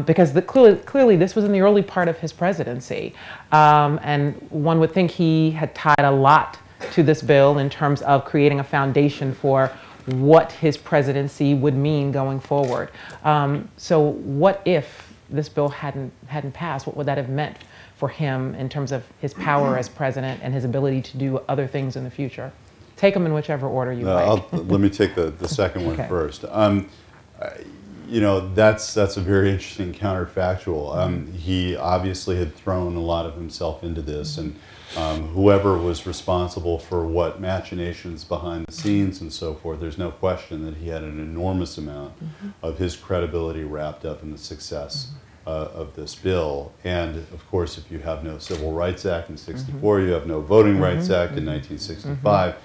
Because clearly this was in the early part of his presidency. And one would think he had tied a lot to this bill in terms of creating a foundation for what his presidency would mean going forward. So what if this bill hadn't passed? What would that have meant for him in terms of his power as president and his ability to do other things in the future? Take them in whichever order you like. Let me take the second one Okay. first. You know, that's a very interesting counterfactual. He obviously had thrown a lot of himself into this, and whoever was responsible for what machinations behind the scenes and so forth, there's no question that he had an enormous amount of his credibility wrapped up in the success of this bill. And of course, if you have no Civil Rights Act in '64, you have no Voting Rights Act in 1965.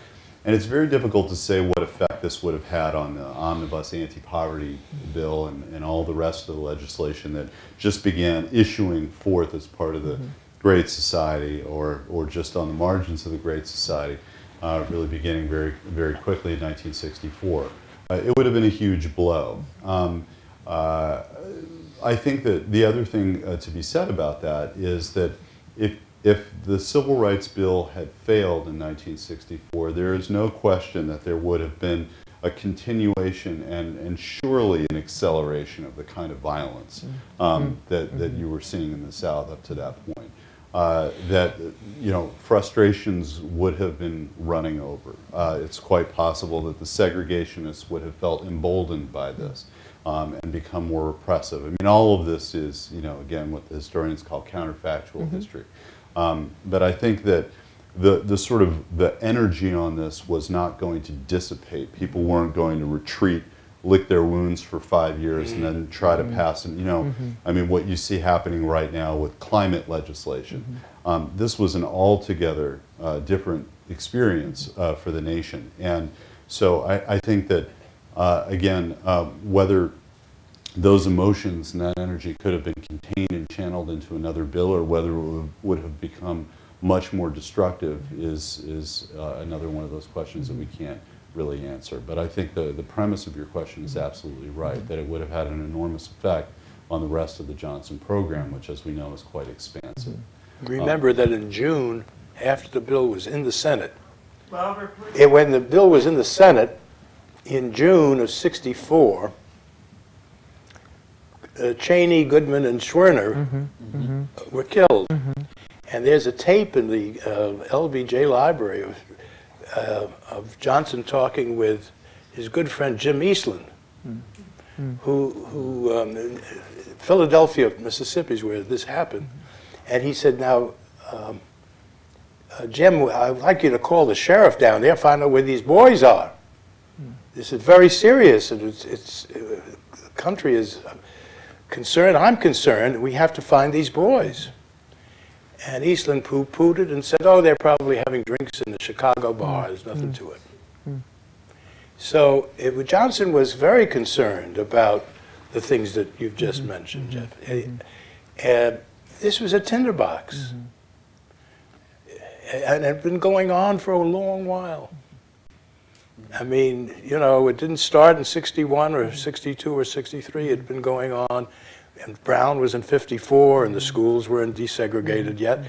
And it's very difficult to say what effect this would have had on the omnibus anti-poverty bill and all the rest of the legislation that just began issuing forth as part of the Great Society, or just on the margins of the Great Society, really beginning very, very quickly in 1964. It would have been a huge blow. I think that the other thing to be said about that is that if the Civil Rights Bill had failed in 1964, there is no question that there would have been a continuation and surely an acceleration of the kind of violence that you were seeing in the South up to that point. That, you know, frustrations would have been running over. It's quite possible that the segregationists would have felt emboldened by this and become more repressive. I mean, all of this is, you know, again, what the historians call counterfactual history. But I think that the sort of the energy on this was not going to dissipate. People weren't going to retreat, lick their wounds for 5 years, and then try to pass. And you know, I mean, what you see happening right now with climate legislation, this was an altogether different experience for the nation. And so I think that again, whether those emotions and that energy could have been contained and channeled into another bill, or whether it would have become much more destructive is another one of those questions that we can't really answer. But I think the premise of your question is absolutely right, that it would have had an enormous effect on the rest of the Johnson program, which, as we know, is quite expansive. Remember that in June, after the bill was in the Senate, when the bill was in the Senate in June of '64, Cheney, Goodman, and Schwerner were killed. And there's a tape in the LBJ library of Johnson talking with his good friend Jim Eastland, who Philadelphia, Mississippi is where this happened. And he said, now, Jim, I'd like you to call the sheriff down there, find out where these boys are. This is very serious, and the country is concerned. I'm concerned. We have to find these boys. And Eastland poo-pooed it and said, oh, they're probably having drinks in the Chicago bar. There's nothing to it. So Johnson was very concerned about the things that you've just mentioned, Jeff. And this was a tinderbox. And it had been going on for a long while. I mean, you know, it didn't start in '61 or '62 or '63. It had been going on. And Brown was in '54, and the schools weren't desegregated yet.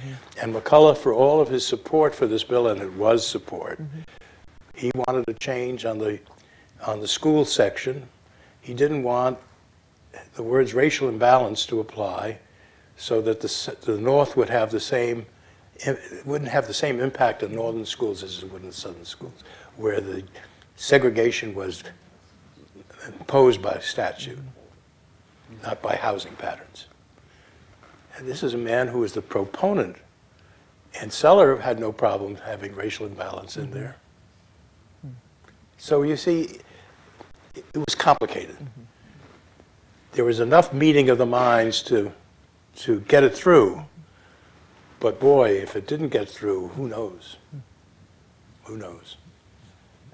And McCullough, for all of his support for this bill, and it was support, he wanted a change on the school section. He didn't want the words racial imbalance to apply, so that the North would have the same, wouldn't have the same impact on northern schools as it would in southern schools, where the segregation was imposed by statute, not by housing patterns. And this is a man who was the proponent And Seller had no problem having racial imbalance in there. So you see, it was complicated. There was enough meeting of the minds to get it through. But boy, if it didn't get through, who knows? Who knows?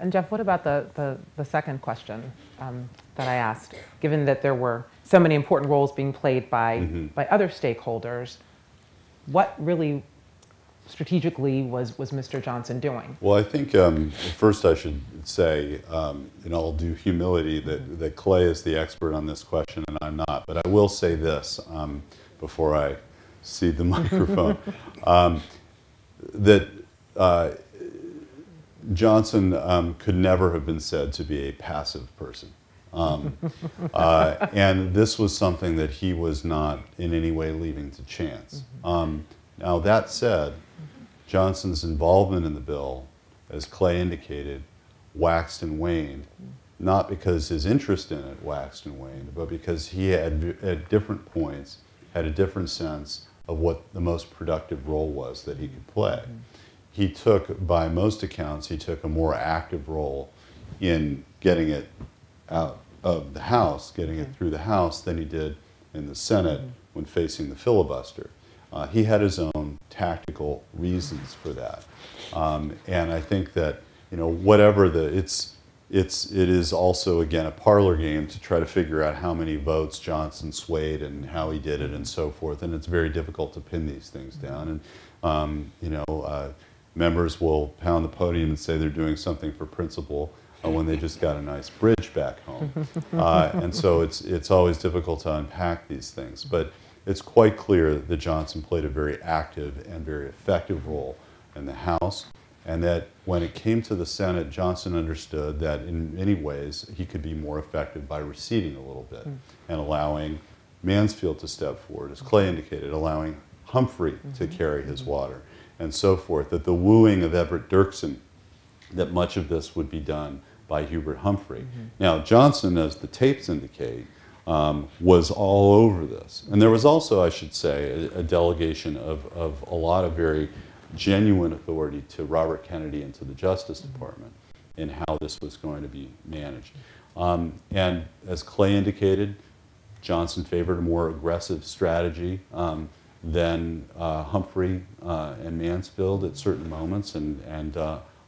And Jeff, what about the second question that I asked? Given that there were so many important roles being played by other stakeholders, what really strategically was Mr. Johnson doing? Well, I think first I should say, in all due humility, that Clay is the expert on this question and I'm not. But I will say this before I cede the microphone, that Johnson could never have been said to be a passive person. And this was something that he was not in any way leaving to chance. Now, that said, Johnson's involvement in the bill, as Clay indicated, waxed and waned, not because his interest in it waxed and waned, but because he had, at different points, had a different sense of what the most productive role was that he could play. He took, by most accounts, he took a more active role in getting it out of the House, getting it through the House, than he did in the Senate when facing the filibuster. He had his own tactical reasons for that. And I think that, you know, whatever it is also, again, a parlor game to try to figure out how many votes Johnson swayed and how he did it and so forth. And it's very difficult to pin these things down. And, you know, members will pound the podium and say they're doing something for principle when they just got a nice bridge back home. And so it's always difficult to unpack these things. But it's quite clear that Johnson played a very active and very effective role in the House, and that when it came to the Senate, Johnson understood that in many ways he could be more effective by receding a little bit and allowing Mansfield to step forward, as Clay indicated, allowing Humphrey to carry his water, and so forth, that the wooing of Everett Dirksen, that much of this would be done by Hubert Humphrey. Now, Johnson, as the tapes indicate, was all over this. And there was also, I should say, a delegation of a lot of very genuine authority to Robert Kennedy and to the Justice Department in how this was going to be managed. And as Clay indicated, Johnson favored a more aggressive strategy than Humphrey and Mansfield at certain moments, and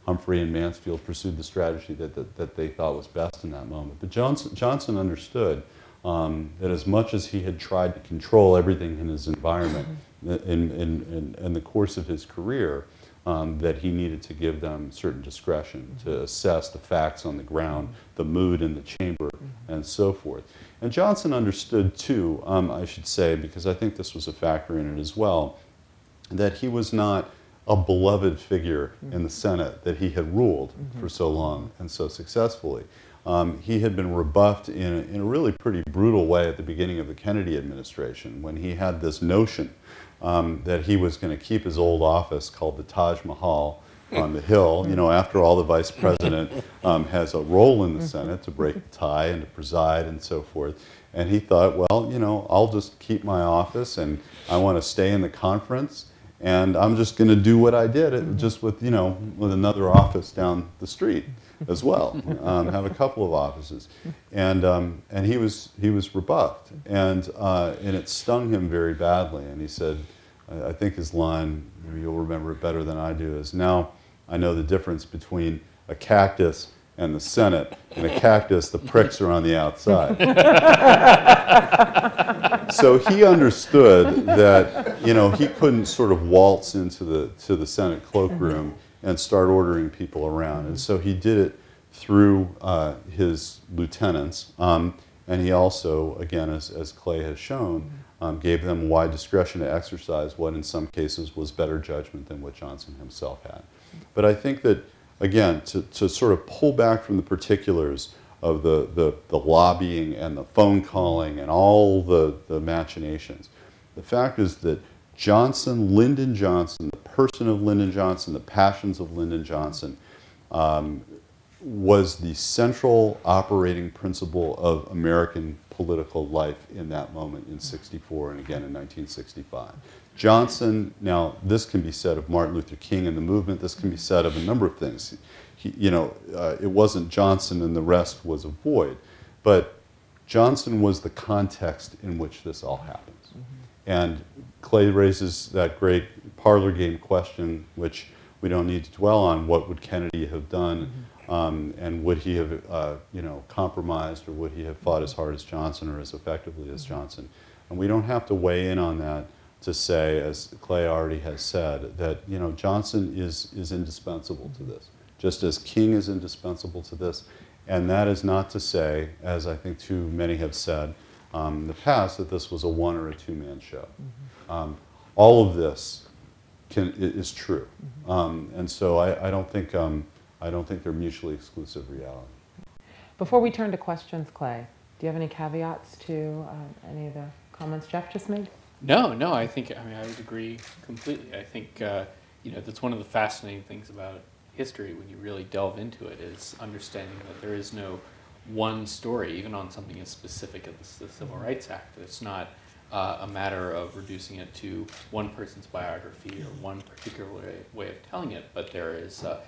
Humphrey and Mansfield pursued the strategy that they thought was best in that moment. But Johnson understood that as much as he had tried to control everything in his environment in the course of his career, that he needed to give them certain discretion to assess the facts on the ground, the mood in the chamber, and so forth. And Johnson understood too, I should say, because I think this was a factor in it as well, that he was not a beloved figure in the Senate that he had ruled for so long and so successfully. He had been rebuffed in a really pretty brutal way at the beginning of the Kennedy administration when he had this notion that he was going to keep his old office called the Taj Mahal on the Hill. You know, after all, the vice president has a role in the Senate to break the tie and to preside and so forth. And he thought, well, you know, I'll just keep my office and I want to stay in the conference. And I'm just going to do what I did, just with, you know, with another office down the street as well, have a couple of offices. And he was rebuffed, and it stung him very badly. And he said, I think his line, maybe you'll remember it better than I do, is, now I know the difference between a cactus and the Senate. And a cactus, the pricks are on the outside. So he understood that, you know, he couldn't sort of waltz into the Senate cloakroom and start ordering people around. And so he did it through his lieutenants. And he also, again, as Clay has shown, gave them wide discretion to exercise what in some cases was better judgment than what Johnson himself had. But I think that, again, to sort of pull back from the particulars of the lobbying and the phone calling and all the machinations, the fact is that Johnson, Lyndon Johnson, the person of Lyndon Johnson, the passions of Lyndon Johnson, was the central operating principle of American political life in that moment in '64 and again in 1965. Johnson, now this can be said of Martin Luther King and the movement, this can be said of a number of things. It wasn't Johnson and the rest was a void, but Johnson was the context in which this all happens. And Clay raises that great parlor game question, which we don't need to dwell on. What would Kennedy have done? And would he have, compromised, or would he have fought as hard as Johnson or as effectively as Johnson? And we don't have to weigh in on that to say, as Clay already has said, that Johnson is indispensable to this, just as King is indispensable to this. And that is not to say, as I think too many have said in the past, that this was a one or a two-man show. All of this is true, and so I don't think they're mutually exclusive reality. Before we turn to questions, Clay, do you have any caveats to any of the comments Jeff just made? No, I would agree completely. I think, that's one of the fascinating things about history when you really delve into it, is understanding that there is no one story, even on something as specific as the Civil Rights Act. It's not a matter of reducing it to one person's biography or one particular way of telling it, but there is a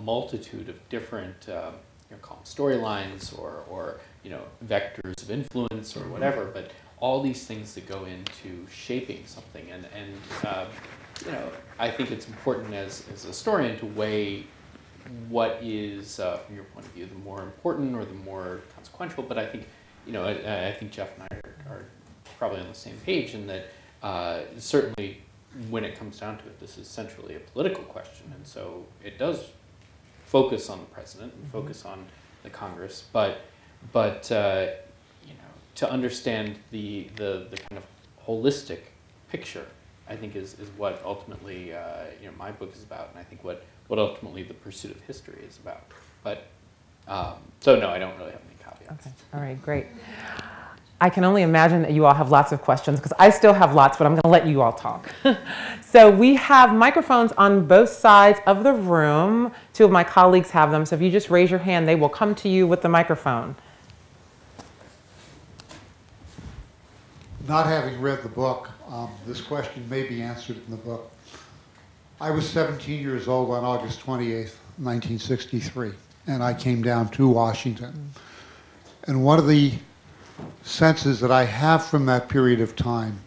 multitude of different call them storylines or vectors of influence or whatever, but all these things that go into shaping something. And I think it's important as a historian to weigh what is, from your point of view, the more important or the more consequential. But I think, I think Jeff and I are probably on the same page in that certainly when it comes down to it, this is centrally a political question. And so it does focus on the president and focus on the Congress. But to understand the kind of holistic picture, I think is what ultimately my book is about, and I think what ultimately the pursuit of history is about. But so no, I don't really have any caveats. Okay. All right, great. I can only imagine that you all have lots of questions, because I still have lots, but I'm going to let you all talk. So we have microphones on both sides of the room. Two of my colleagues have them, so if you just raise your hand, they will come to you with the microphone. Not having read the book, this question may be answered in the book. I was 17 years old on August 28th, 1963, and I came down to Washington. And one of the senses that I have from that period of time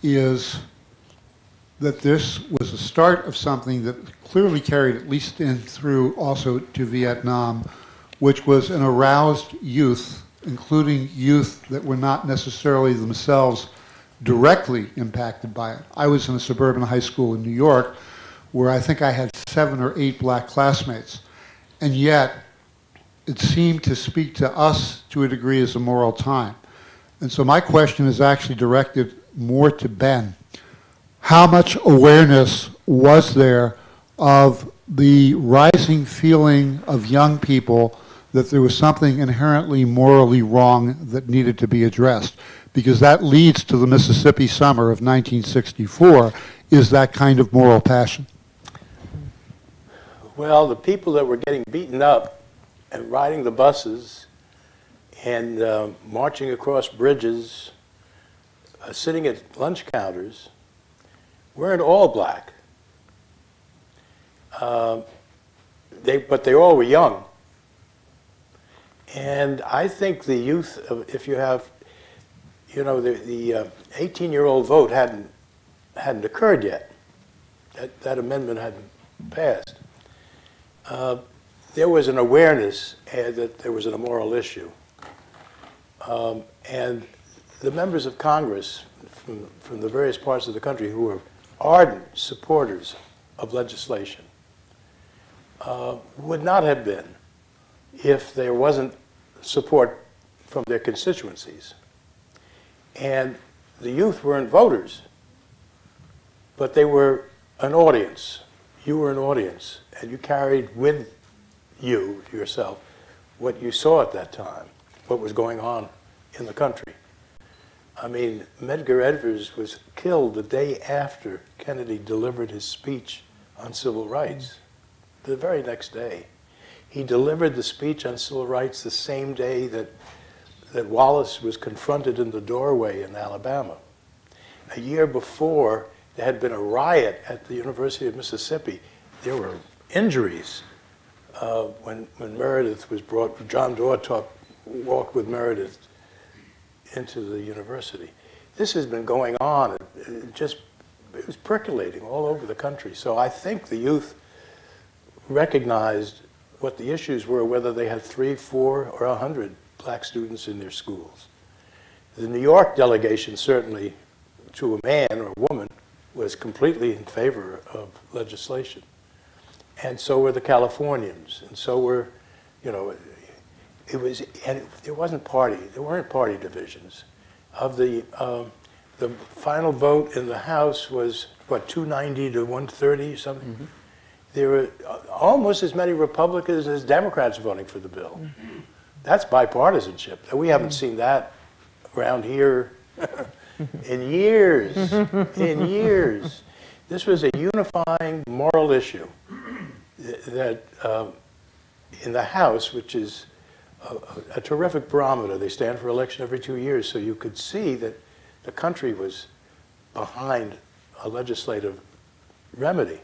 is that this was the start of something that clearly carried at least in through also to Vietnam, which was an aroused youth, including youth that were not necessarily themselves directly impacted by it. I was in a suburban high school in New York where I think I had 7 or 8 black classmates, and yet it seemed to speak to us to a degree as a moral time. And so my question is actually directed more to Ben. How much awareness was there of the rising feeling of young people that there was something inherently morally wrong that needed to be addressed? Because that leads to the Mississippi Summer of 1964, is that kind of moral passion. Well, the people that were getting beaten up and riding the buses and marching across bridges, sitting at lunch counters, weren't all black. But they all were young. And I think the youth, if you have, the 18-year-old vote hadn't occurred yet. That amendment hadn't passed. There was an awareness that there was an immoral issue. And the members of Congress from the various parts of the country who were ardent supporters of legislation would not have been if there wasn't support from their constituencies. And the youth weren't voters, but they were an audience. You were an audience, and you carried with you, yourself, what you saw at that time, what was going on in the country. I mean, Medgar Evers was killed the day after Kennedy delivered his speech on civil rights, the very next day. He delivered the speech on civil rights the same day that Wallace was confronted in the doorway in Alabama. A year before, there had been a riot at the University of Mississippi. There were injuries when Meredith was brought. John Dortop walked with Meredith into the university. This has been going on. It was percolating all over the country. So I think the youth recognized what the issues were, whether they had 3, 4, or 100 black students in their schools. The New York delegation, certainly to a man or a woman, was completely in favor of legislation. And so were the Californians, and so were, you know, there weren't party divisions. Of the final vote in the House was, what, 290 to 130 or something? Mm-hmm. There were almost as many Republicans as Democrats voting for the bill. Mm-hmm. That's bipartisanship. We haven't seen that around here in years, in years. This was a unifying moral issue that in the House, which is a terrific barometer. They stand for election every 2 years, so you could see that the country was behind a legislative remedy.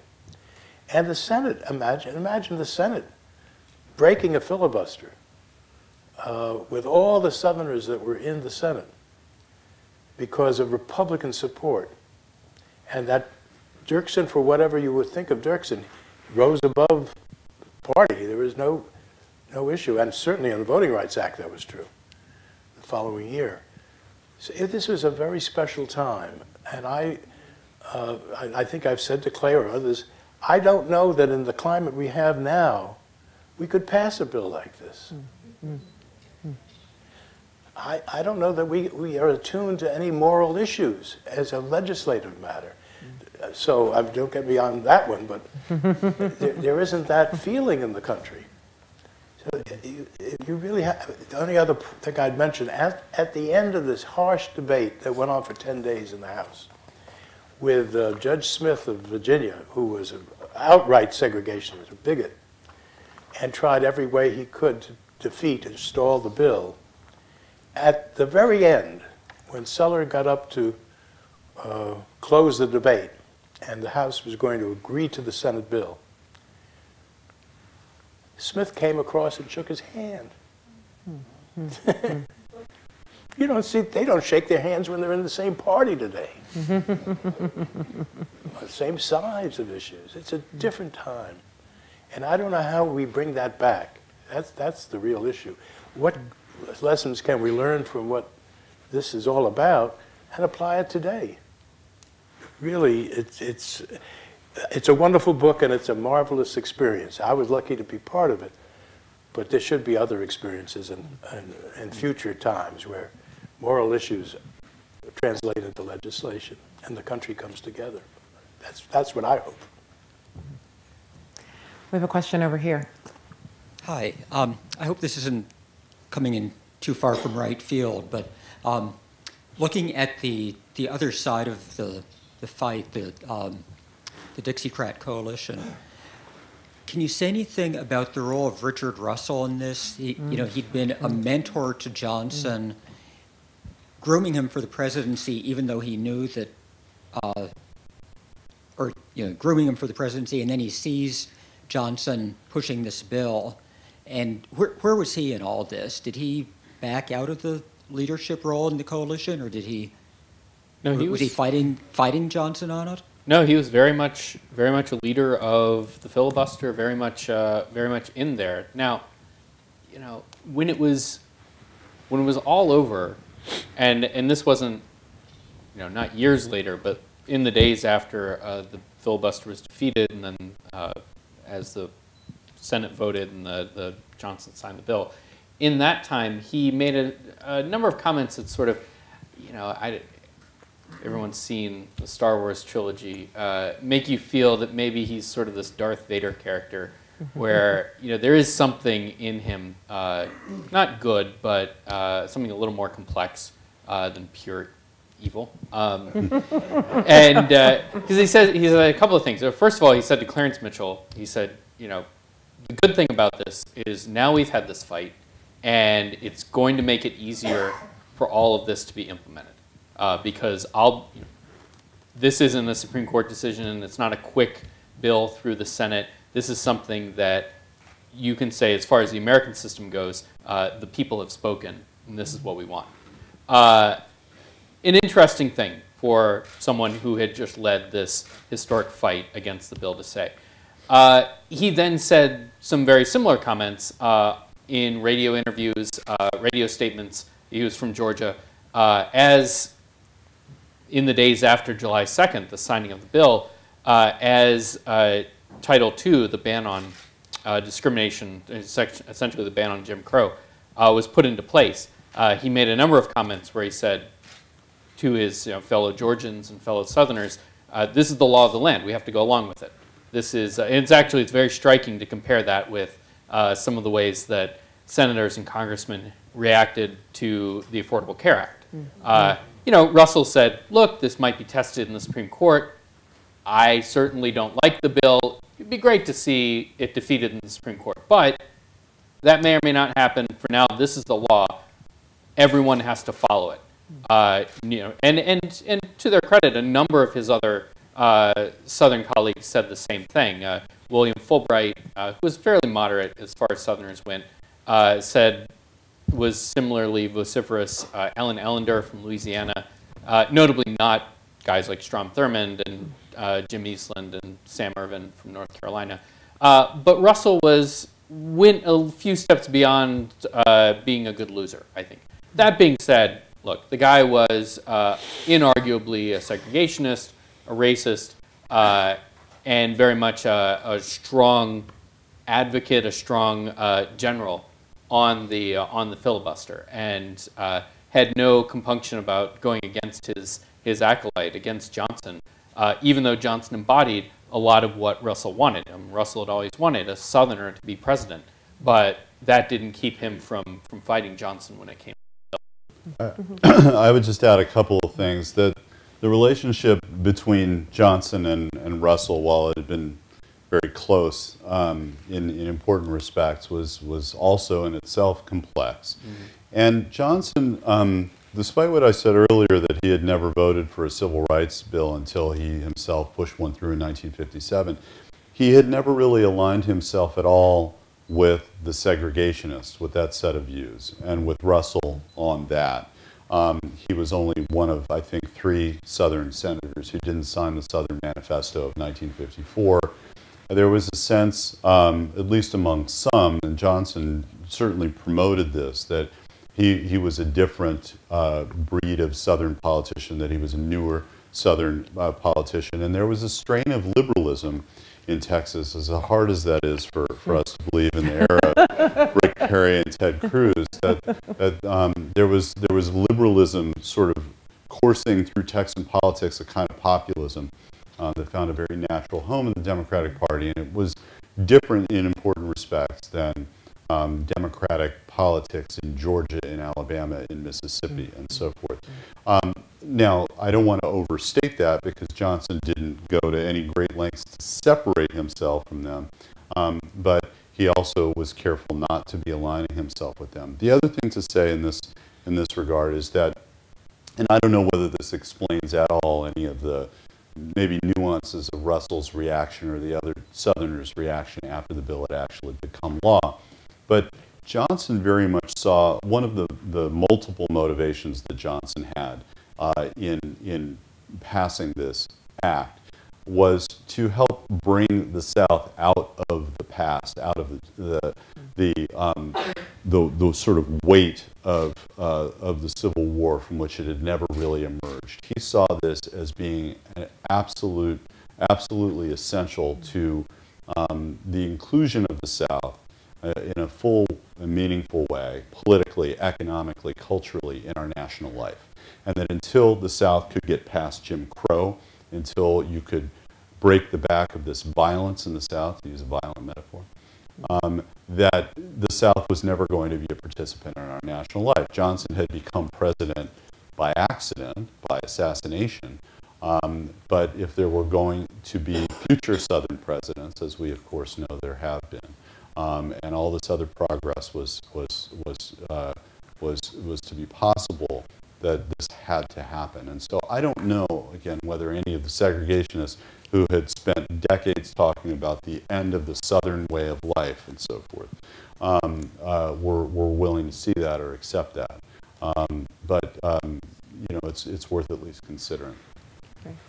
And the Senate, imagine the Senate breaking a filibuster with all the Southerners that were in the Senate because of Republican support. And that Dirksen, for whatever you would think of Dirksen, rose above party. There was no issue, and certainly in the Voting Rights Act that was true the following year. So this was a very special time, and I think I've said to Clay or others, I don't know that in the climate we have now, we could pass a bill like this. I don't know that we are attuned to any moral issues as a legislative matter. So don't get me on that one, but there isn't that feeling in the country. So you really have, the only other thing I'd mention, at the end of this harsh debate that went on for 10 days in the House, with Judge Smith of Virginia, who was an outright segregationist, a bigot, and tried every way he could to defeat and stall the bill. At the very end, when Seller got up to close the debate, and the House was going to agree to the Senate bill, Smith came across and shook his hand. You don't see, they don't shake their hands when they're in the same party today. The same sides of issues. It's a different time. And I don't know how we bring that back. That's the real issue. What lessons can we learn from what this is all about and apply it today? Really, it's a wonderful book and it's a marvelous experience. I was lucky to be part of it, but there should be other experiences in future times where moral issues translate into legislation and the country comes together. That's what I hope. We have a question over here. Hi. I hope this isn't coming in too far from right field, but looking at the other side of the fight, the Dixiecrat Coalition, can you say anything about the role of Richard Russell in this? You know, he'd been a mentor to Johnson, grooming him for the presidency, even though he knew that, grooming him for the presidency, and then he sees Johnson pushing this bill. And where was he in all this? Did he back out of the leadership role in the coalition, or did he? No, was he fighting Johnson on it? No, he was very much a leader of the filibuster, very much in there. Now, you know, when it was all over, and this wasn't, you know, not years later, but in the days after the filibuster was defeated, and then as the Senate voted and the Johnson signed the bill, in that time he made a number of comments that sort of, you know, everyone's seen the Star Wars trilogy, make you feel that maybe he's sort of this Darth Vader character where, you know, there is something in him, not good, but something a little more complex than pure evil. And because he said a couple of things. First of all, he said to Clarence Mitchell, he said, you know, the good thing about this is now we've had this fight, and it's going to make it easier for all of this to be implemented. Because this isn't a Supreme Court decision, and it's not a quick bill through the Senate. This is something that you can say, as far as the American system goes, the people have spoken, and this is what we want. An interesting thing for someone who had just led this historic fight against the bill to say. He then said some very similar comments in radio interviews, radio statements. He was from Georgia. As in the days after July 2nd, the signing of the bill, as Title II, the ban on discrimination, essentially the ban on Jim Crow, was put into place, he made a number of comments where he said to his fellow Georgians and fellow Southerners, this is the law of the land. We have to go along with it. This is, it's very striking to compare that with some of the ways that senators and congressmen reacted to the Affordable Care Act. Russell said, look, this might be tested in the Supreme Court. I certainly don't like the bill. It'd be great to see it defeated in the Supreme Court. But that may or may not happen. For now, this is the law. Everyone has to follow it. And to their credit, a number of his other Southern colleagues said the same thing. William Fulbright, who was fairly moderate as far as Southerners went, was similarly vociferous. Ellen Ellender from Louisiana, notably not guys like Strom Thurmond and Jim Eastland and Sam Ervin from North Carolina. But Russell went a few steps beyond being a good loser, I think. That being said, look, the guy was inarguably a segregationist, a racist, and very much a strong advocate, a strong general on the filibuster, and had no compunction about going against his acolyte, against Johnson, even though Johnson embodied a lot of what Russell wanted. Russell had always wanted a Southerner to be president, but that didn't keep him from fighting Johnson when it came. I would just add a couple of things. That the relationship between Johnson and Russell, while it had been very close in important respects, was also in itself complex. And Johnson, despite what I said earlier, that he had never voted for a civil rights bill until he himself pushed one through in 1957, he had never really aligned himself at all with the segregationists, with that set of views, and with Russell on that. He was only one of, I think, 3 Southern senators who didn't sign the Southern Manifesto of 1954. There was a sense, at least among some, and Johnson certainly promoted this, that he was a different breed of Southern politician, that he was a newer Southern politician, and there was a strain of liberalism in Texas, as hard as that is for us to believe in the era of Rick Perry and Ted Cruz, that there was liberalism sort of coursing through Texan politics, a kind of populism that found a very natural home in the Democratic Party, and it was different in important respects than Democratic politics in Georgia, in Alabama, in Mississippi, and so forth. Now, I don't want to overstate that, because Johnson didn't go to any great lengths to separate himself from them, but he also was careful not to be aligning himself with them. The other thing to say in this regard is that, and I don't know whether this explains at all any of the maybe nuances of Russell's reaction or the other Southerners' reaction after the bill had actually become law, but Johnson very much saw one of the multiple motivations that Johnson had in passing this act was to help bring the South out of the past, out of the sort of weight of the Civil War from which it had never really emerged. He saw this as being an absolutely essential to the inclusion of the South in a full and meaningful way, politically, economically, culturally, in our national life. And that until the South could get past Jim Crow, until you could break the back of this violence in the South, to use a violent metaphor, that the South was never going to be a participant in our national life. Johnson had become president by accident, by assassination, but if there were going to be future Southern presidents, as we of course know there have been, and all this other progress was to be possible, that this had to happen. And so I don't know, again, whether any of the segregationists who had spent decades talking about the end of the Southern way of life and so forth were willing to see that or accept that. But you know, it's worth at least considering.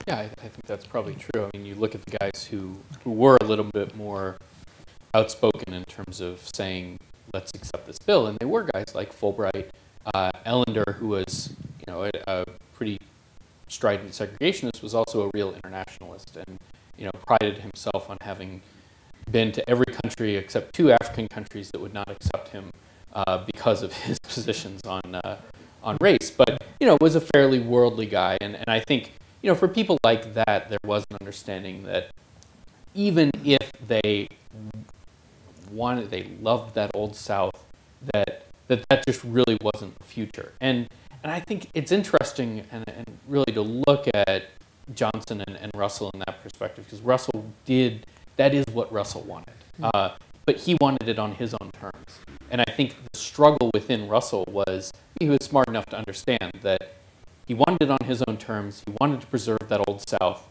Yeah, I think that's probably true. I mean, you look at the guys who were a little bit more outspoken in terms of saying, let's accept this bill, and they were guys like Fulbright, Ellender, who was, you know, a pretty strident segregationist, was also a real internationalist, and, you know, prided himself on having been to every country except 2 African countries that would not accept him because of his positions on race. But, you know, was a fairly worldly guy, and I think, you know, for people like that, there was an understanding that even if they loved that old South, that just really wasn't the future. And I think it's interesting and really to look at Johnson and Russell in that perspective, because that is what Russell wanted. But he wanted it on his own terms. And I think the struggle within Russell was, he was smart enough to understand that he wanted it on his own terms. He wanted to preserve that old South.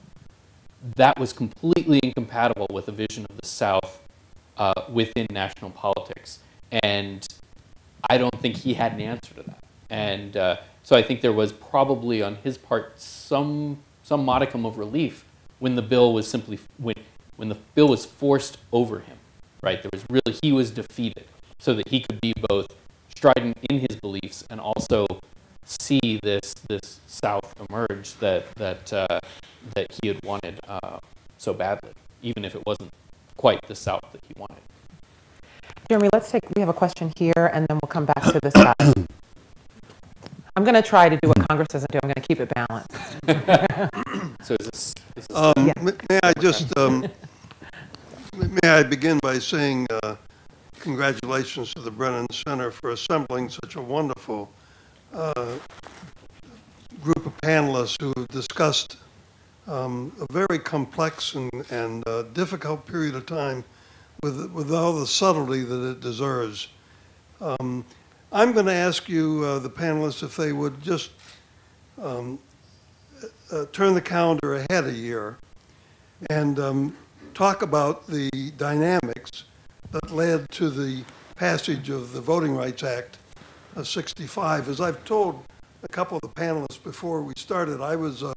That was completely incompatible with a vision of the South within national politics. And I don't think he had an answer to that. And so I think there was probably on his part some modicum of relief when the bill was when the bill was forced over him, right? He was defeated, so that he could be both strident in his beliefs and also see this South emerge that he had wanted so badly, even if it wasn't quite the South that he wanted. Jeremy, we have a question here, and then we'll come back to this side. I'm going to try to do what Congress doesn't do. I'm going to keep it balanced. So is this Yeah. May I just, may I begin by saying congratulations to the Brennan Center for assembling such a wonderful group of panelists who have discussed a very complex and difficult period of time with all the subtlety that it deserves. I'm going to ask you, the panelists, if they would just turn the calendar ahead a year and talk about the dynamics that led to the passage of the Voting Rights Act of '65. As I've told a couple of the panelists before we started, I was a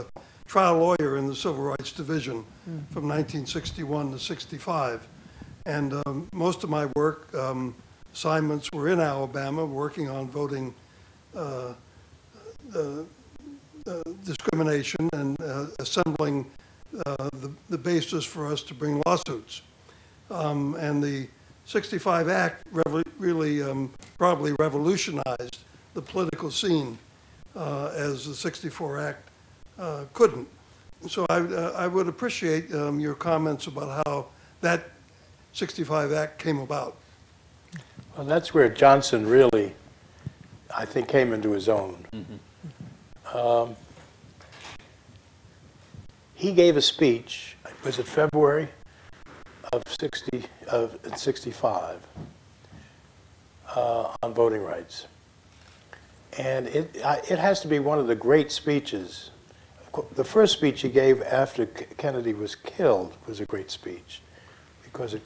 trial lawyer in the Civil Rights Division from 1961 to '65. And most of my work assignments were in Alabama, working on voting discrimination and assembling the basis for us to bring lawsuits. And the '65 Act really probably revolutionized the political scene as the '64 Act couldn't. So I would appreciate your comments about how that '65 Act came about. Well, that's where Johnson really, I think, came into his own. Mm-hmm. He gave a speech, was it February of '65, on voting rights. And it has to be one of the great speeches. The first speech he gave after Kennedy was killed was a great speech, because it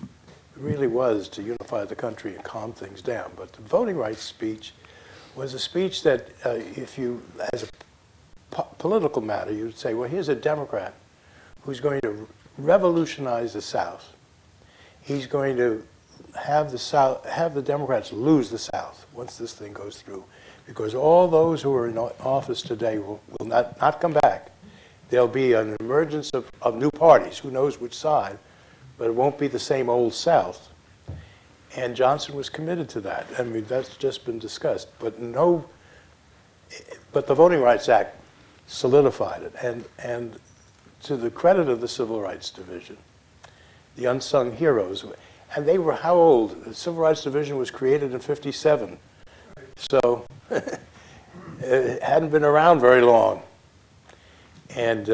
really was to unify the country and calm things down. But the voting rights speech was a speech that, if you, as a political matter, you'd say, well, here's a Democrat who's going to revolutionize the South. He's going to have the Democrats lose the South once this thing goes through, because all those who are in office today will not come back. There'll be an emergence of new parties, who knows which side, but it won't be the same old South. And Johnson was committed to that. I mean, that's just been discussed. But the Voting Rights Act solidified it. And to the credit of the Civil Rights Division, the unsung heroes, and they were how old? The Civil Rights Division was created in '57. So it hadn't been around very long. And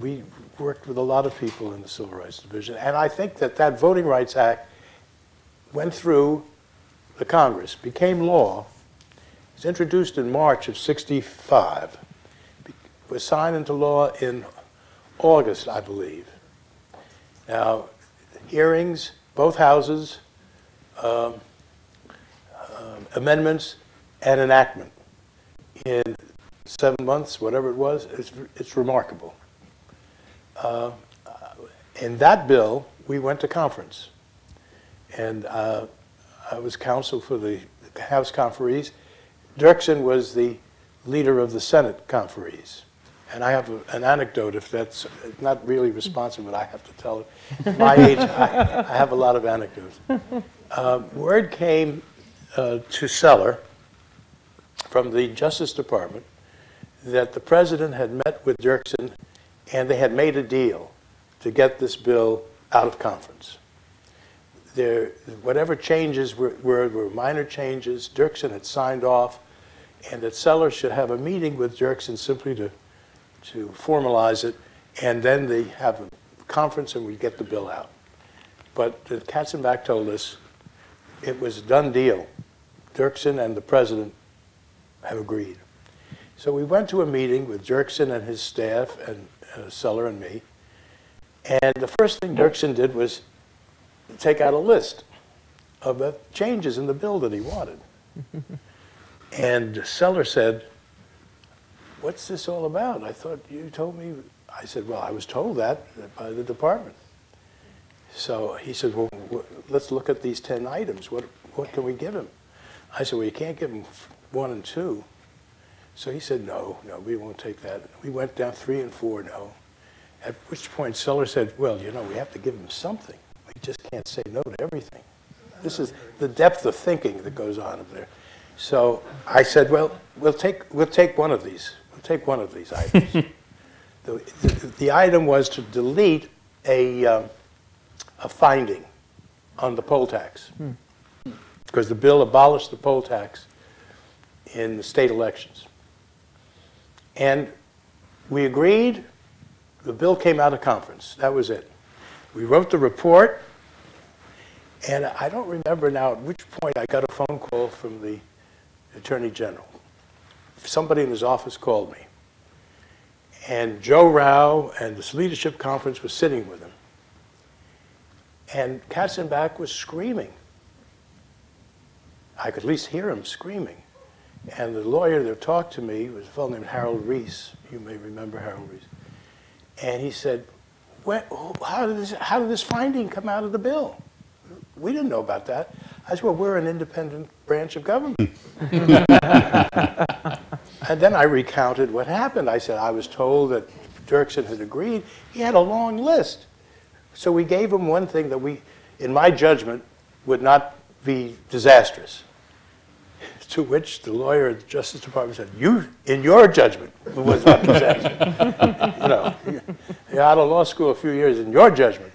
we worked with a lot of people in the Civil Rights Division. And I think that Voting Rights Act went through the Congress, became law, It was introduced in March of '65. It was signed into law in August, I believe. Now, hearings, both houses, amendments, and enactment in 7 months, whatever it was. It's remarkable. In that bill, we went to conference. And I was counsel for the House conferees. Dirksen was the leader of the Senate conferees. And I have an anecdote, if that's not really responsive, but I have to tell it. At my age, I have a lot of anecdotes. Word came to Seller from the Justice Department that the president had met with Dirksen and they had made a deal to get this bill out of conference. Whatever changes were minor changes. Dirksen had signed off, and that Seller should have a meeting with Dirksen simply to formalize it, and then they have a conference and we get the bill out. But Katzenbach told us it was a done deal. Dirksen and the president have agreed. So we went to a meeting with Dirksen and his staff and Seller and me, and the first thing Dirksen did was take out a list of the changes in the bill that he wanted. And Seller said, "What's this all about? I thought you told me." I said, "Well, I was told that by the department." So he said, "Well, let's look at these 10 items. What can we give him?" I said, "Well, you can't give him 1 and 2. So he said, no, we won't take that. We went down 3 and 4, no. At which point Seller said, "Well, you know, we have to give him something. We just can't say no to everything." This is the depth of thinking that goes on up there. So I said, "Well, we'll take one of these. We'll take one of these items." the item was to delete a finding on the poll tax, because the bill abolished the poll tax in the state elections. And we agreed. The bill came out of conference. That was it. We wrote the report, and I don't remember now at which point I got a phone call from the Attorney General. Somebody in his office called me. And Joe Rao and this leadership conference was sitting with him. And Katzenbach was screaming. I could at least hear him screaming. And the lawyer that talked to me was a fellow named Harold Reese. You may remember Harold Reese. And he said, how did this finding come out of the bill? We didn't know about that. I said, "Well, we're an independent branch of government." And then I recounted what happened. I said, I was told that Dirksen had agreed. He had a long list. So we gave him one thing that in my judgment, would not be disastrous. To which the lawyer at the Justice Department said, in your judgment, it was not disastrous. You're out of law school a few years, in your judgment.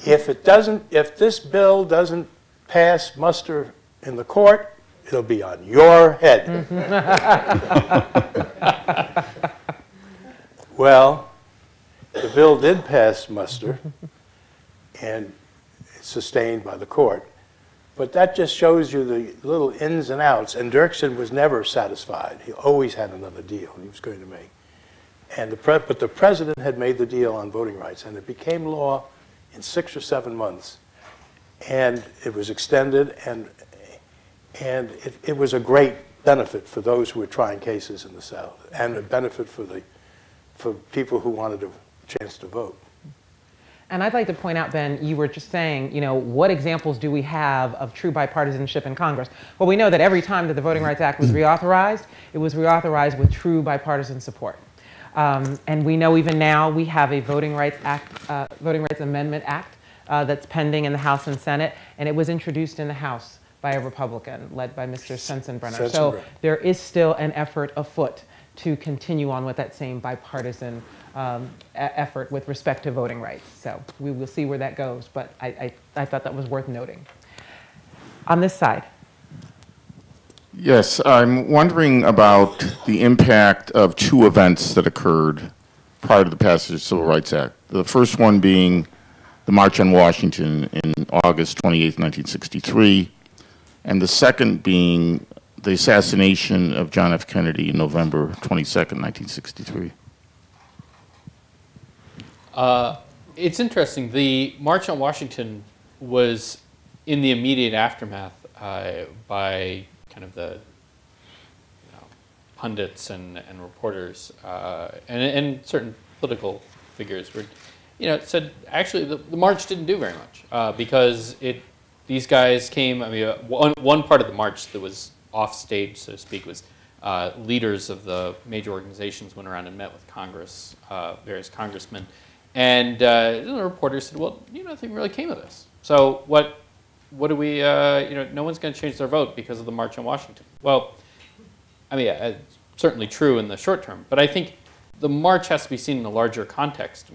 If this bill doesn't pass muster in the court, it'll be on your head. Well, the bill did pass muster, and it's sustained by the court. But that just shows you the little ins and outs. And Dirksen was never satisfied. He always had another deal he was going to make. And but the president had made the deal on voting rights, and it became law in 6 or 7 months. And it was extended, and it was a great benefit for those who were trying cases in the South, and a benefit for people who wanted a chance to vote. And I'd like to point out, Ben, you were just saying, what examples do we have of true bipartisanship in Congress? Well, we know that every time that the Voting Rights Act was reauthorized, it was reauthorized with true bipartisan support. And we know even now we have a Voting Rights Amendment Act that's pending in the House and Senate, and it was introduced in the House by a Republican led by Mr. Sensenbrenner. So there is still an effort afoot to continue on with that same bipartisan effort with respect to voting rights. So we will see where that goes, but I thought that was worth noting. On this side. Yes, I'm wondering about the impact of 2 events that occurred prior to the passage of the Civil Rights Act. The first one being the March on Washington in August 28, 1963, and the second being the assassination of John F. Kennedy in November 22nd, 1963? It's interesting. The March on Washington was in the immediate aftermath by kind of the pundits and reporters and certain political figures were, said actually the march didn't do very much because these guys came. I mean, one part of the march that was off stage, so to speak, was leaders of the major organizations went around and met with Congress, various congressmen, and the reporters said, "Well, nothing really came of this. So what do we? No one's going to change their vote because of the March on Washington." Well, I mean, it's certainly true in the short term, but I think the march has to be seen in a larger context.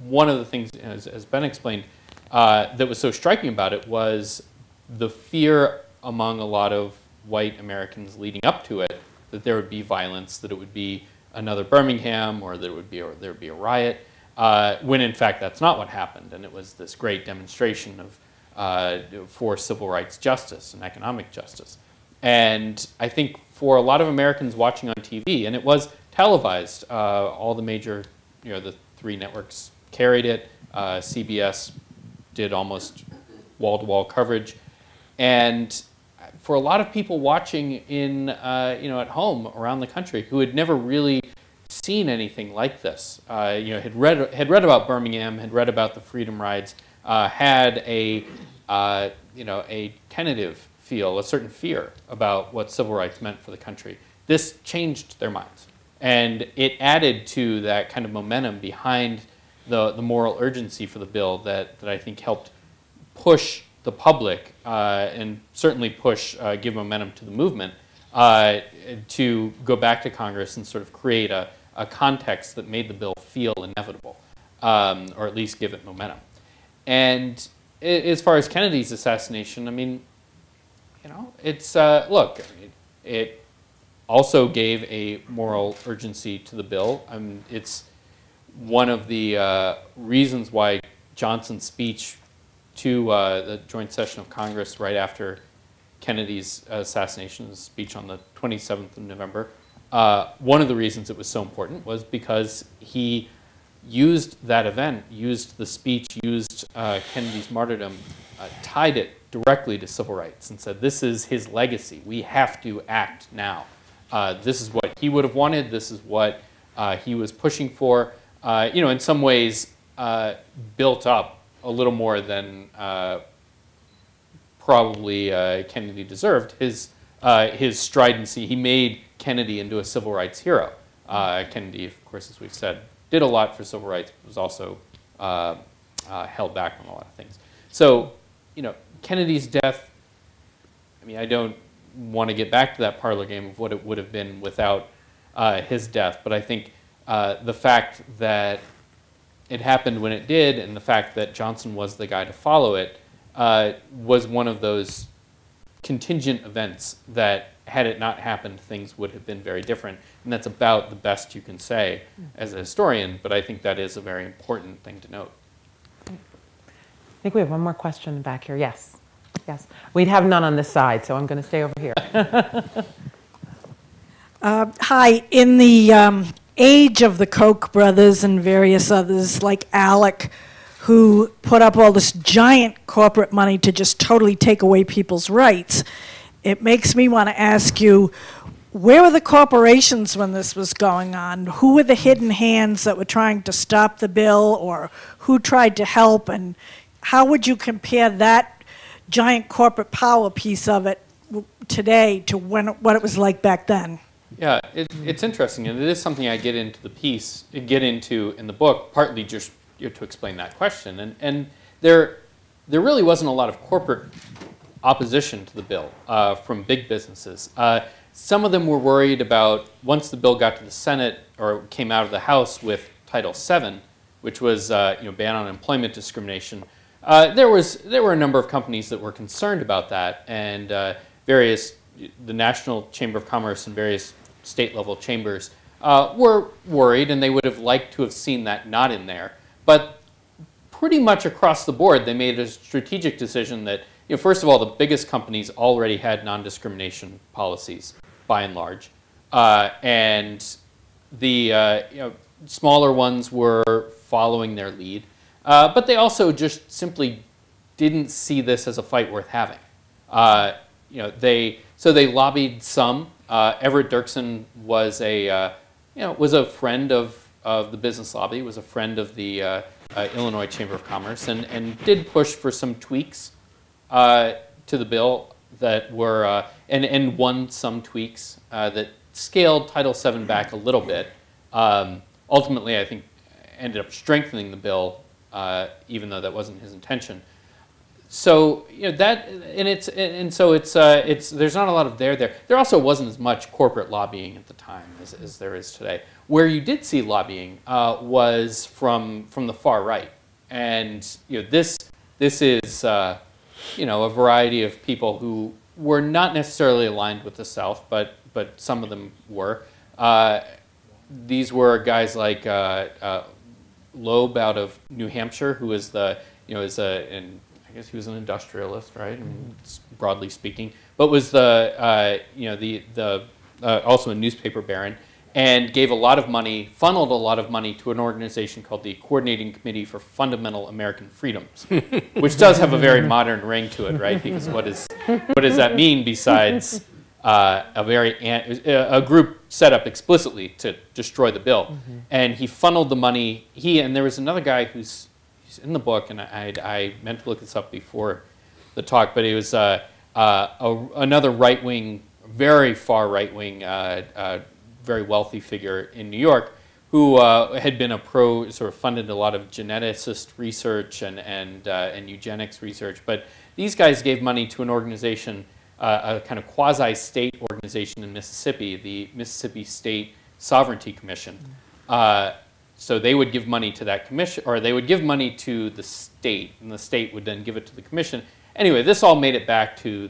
One of the things, as Ben explained, that was so striking about it was the fear among a lot of white Americans leading up to it that there would be violence, that it would be another Birmingham, or there would be a riot, when in fact that's not what happened, and it was this great demonstration of for civil rights justice and economic justice. And I think for a lot of Americans watching on TV, and it was televised, all the major, the 3 networks carried it. CBS did almost wall-to-wall coverage, and for a lot of people watching in, at home around the country who had never really seen anything like this, had read about Birmingham, had read about the Freedom Rides, had a tentative feel, a certain fear about what civil rights meant for the country. This changed their minds, and it added to that kind of momentum behind the moral urgency for the bill that I think helped push the public and certainly give momentum to the movement to go back to Congress and sort of create a context that made the bill feel inevitable, or at least give it momentum. And as far as Kennedy's assassination, I mean, it's look, it also gave a moral urgency to the bill. It's one of the reasons why Johnson's speech to the joint session of Congress right after Kennedy's assassination, his speech on the 27th of November, one of the reasons it was so important was because he used that event, used the speech, used Kennedy's martyrdom, tied it directly to civil rights and said, this is his legacy. We have to act now. This is what he would have wanted. This is what he was pushing for. In some ways, built up a little more than probably Kennedy deserved. His stridency, he made Kennedy into a civil rights hero. Kennedy, of course, as we've said, did a lot for civil rights, but was also held back on a lot of things. So, Kennedy's death, I mean, I don't want to get back to that parlor game of what it would have been without his death, but I think the fact that it happened when it did, and the fact that Johnson was the guy to follow it, was one of those contingent events that, had it not happened, things would have been very different. And that's about the best you can say as a historian, but I think that is a very important thing to note. I think we have one more question back here. Yes. Yes. We'd have none on this side, so I'm going to stay over here. Hi. In the age of the Koch brothers and various others like Alec, who put up all this giant corporate money to just totally take away people's rights, it makes me want to ask you, where were the corporations when this was going on? Who were the hidden hands that were trying to stop the bill, or who tried to help? And how would you compare that giant corporate power piece of it today to what it was like back then? Yeah, it's interesting, and it is something I get into in the book, partly just to explain that question. And there really wasn't a lot of corporate opposition to the bill from big businesses. Some of them were worried about, once the bill got to the Senate or came out of the House with Title VII, which was ban on employment discrimination, there were a number of companies that were concerned about that, and the National Chamber of Commerce and various state-level chambers were worried, and they would have liked to have seen that not in there. But pretty much across the board, they made a strategic decision that first of all, the biggest companies already had non-discrimination policies, by and large, and the smaller ones were following their lead, but they also just simply didn't see this as a fight worth having. So they lobbied some. Everett Dirksen was a friend of the business lobby, was a friend of the Illinois Chamber of Commerce, and did push for some tweaks to the bill that were, and won some tweaks that scaled Title VII back a little bit. Ultimately, I think, ended up strengthening the bill, even though that wasn't his intention. So there's not a lot of there. There also wasn't as much corporate lobbying at the time as there is today. Where you did see lobbying was from the far right, and this is a variety of people who were not necessarily aligned with the South, but some of them were. These were guys like Loeb out of New Hampshire, who is I guess he was an industrialist, right? I mean, broadly speaking, but was also a newspaper baron, and gave a lot of money, funneled a lot of money to an organization called the Coordinating Committee for Fundamental American Freedoms, which does have a very modern ring to it, right? Because what does that mean besides a group set up explicitly to destroy the bill? Mm-hmm. And he funneled the money. And there was another guy who's in the book, and I meant to look this up before the talk, but he was another right-wing, very far right-wing, very wealthy figure in New York who had been sort of funded a lot of geneticist research and eugenics research. But these guys gave money to an organization, a kind of quasi-state organization in Mississippi, the Mississippi State Sovereignty Commission. So they would give money to that commission, or they would give money to the state, and the state would then give it to the commission. Anyway, this all made it back to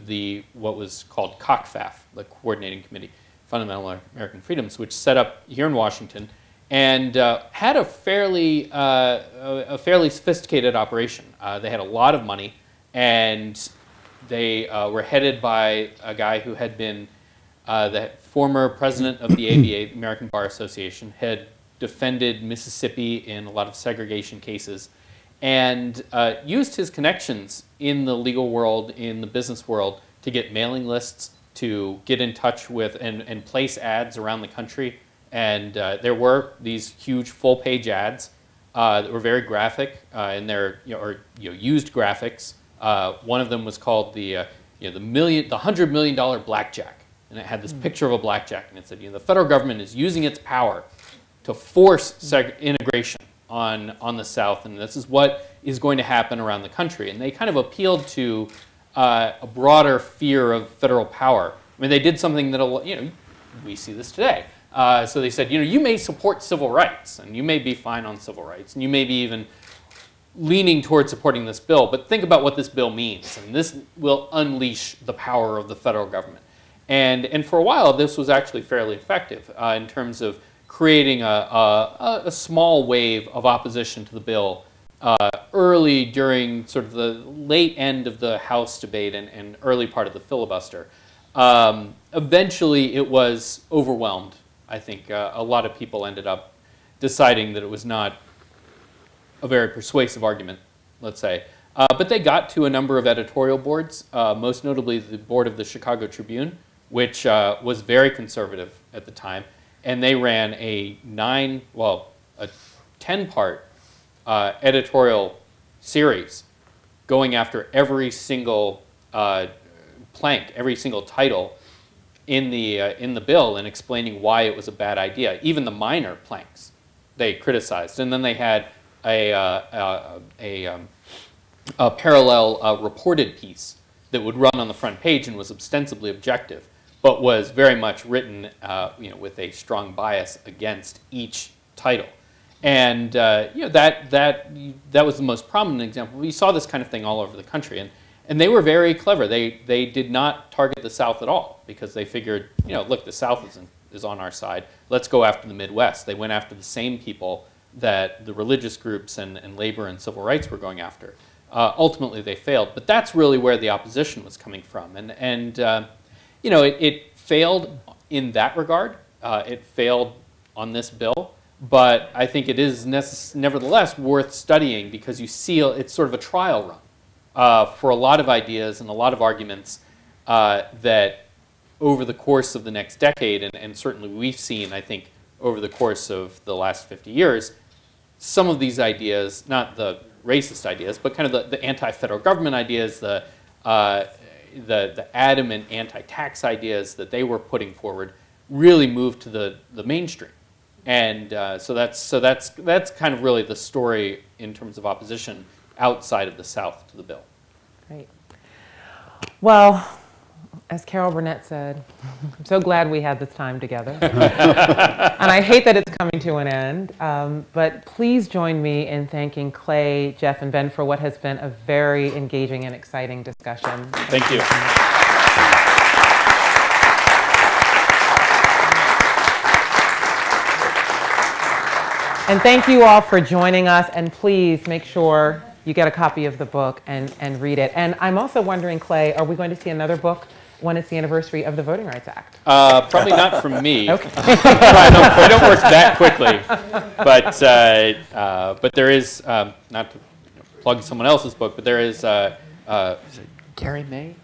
what was called COCFAF, the Coordinating Committee, Fundamental American Freedoms, which set up here in Washington, and had a fairly sophisticated operation. They had a lot of money, and they were headed by a guy who had been the former president of the ABA, the American Bar Association, had defended Mississippi in a lot of segregation cases, and used his connections in the legal world, in the business world, to get mailing lists, to get in touch with and place ads around the country. And there were these huge full-page ads that were very graphic, and they're used graphics. One of them was called the $100 million blackjack, and it had this picture of a blackjack, and it said, the federal government is using its power to force integration on the South, and this is what is going to happen around the country. And they kind of appealed to a broader fear of federal power. I mean, they did something that, we see this today. So they said, you may support civil rights, and you may be fine on civil rights, and you may be even leaning towards supporting this bill, but think about what this bill means, and this will unleash the power of the federal government. And for a while, this was actually fairly effective in terms of creating a small wave of opposition to the bill early during sort of the late end of the House debate and early part of the filibuster. Eventually, it was overwhelmed. I think a lot of people ended up deciding that it was not a very persuasive argument, let's say. But they got to a number of editorial boards, most notably the board of the Chicago Tribune, which was very conservative at the time. And they ran a 10-part editorial series going after every single plank, every single title in the bill, and explaining why it was a bad idea. Even the minor planks they criticized. And then they had a parallel reported piece that would run on the front page and was ostensibly objective, but was very much written with a strong bias against each title. And that was the most prominent example. We saw this kind of thing all over the country, and they were very clever. They did not target the South at all, because they figured, look, the South is on our side. Let's go after the Midwest. They went after the same people that the religious groups and labor and civil rights were going after. ultimately they failed. But that's really where the opposition was coming from. And you know, it failed in that regard. It failed on this bill. But I think it is nevertheless worth studying because you see it's sort of a trial run for a lot of ideas and a lot of arguments that over the course of the next decade, and certainly we've seen, I think, over the course of the last 50 years, some of these ideas, not the racist ideas, but kind of the anti-federal government ideas, the adamant anti-tax ideas that they were putting forward really moved to the mainstream. And so that's kind of really the story in terms of opposition outside of the South to the bill. Great. Well, as Carol Burnett said, I'm so glad we had this time together. And I hate that it's coming to an end, but please join me in thanking Clay, Jeff, and Ben for what has been a very engaging and exciting discussion. Thank you. And thank you all for joining us, and please make sure you get a copy of the book and read it. And I'm also wondering, Clay, are we going to see another book when it's the anniversary of the Voting Rights Act? Probably not from me. Okay. I don't work that quickly. But there is, not to plug someone else's book, but there is, is it Gary May?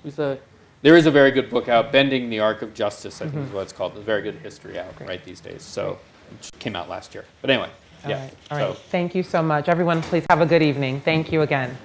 There is a very good book out, Bending the Arc of Justice, I think is what it's called. There's a very good history out right these days. So it came out last year. But anyway, yeah. All right. Thank you so much. Everyone, please have a good evening. Thank you again.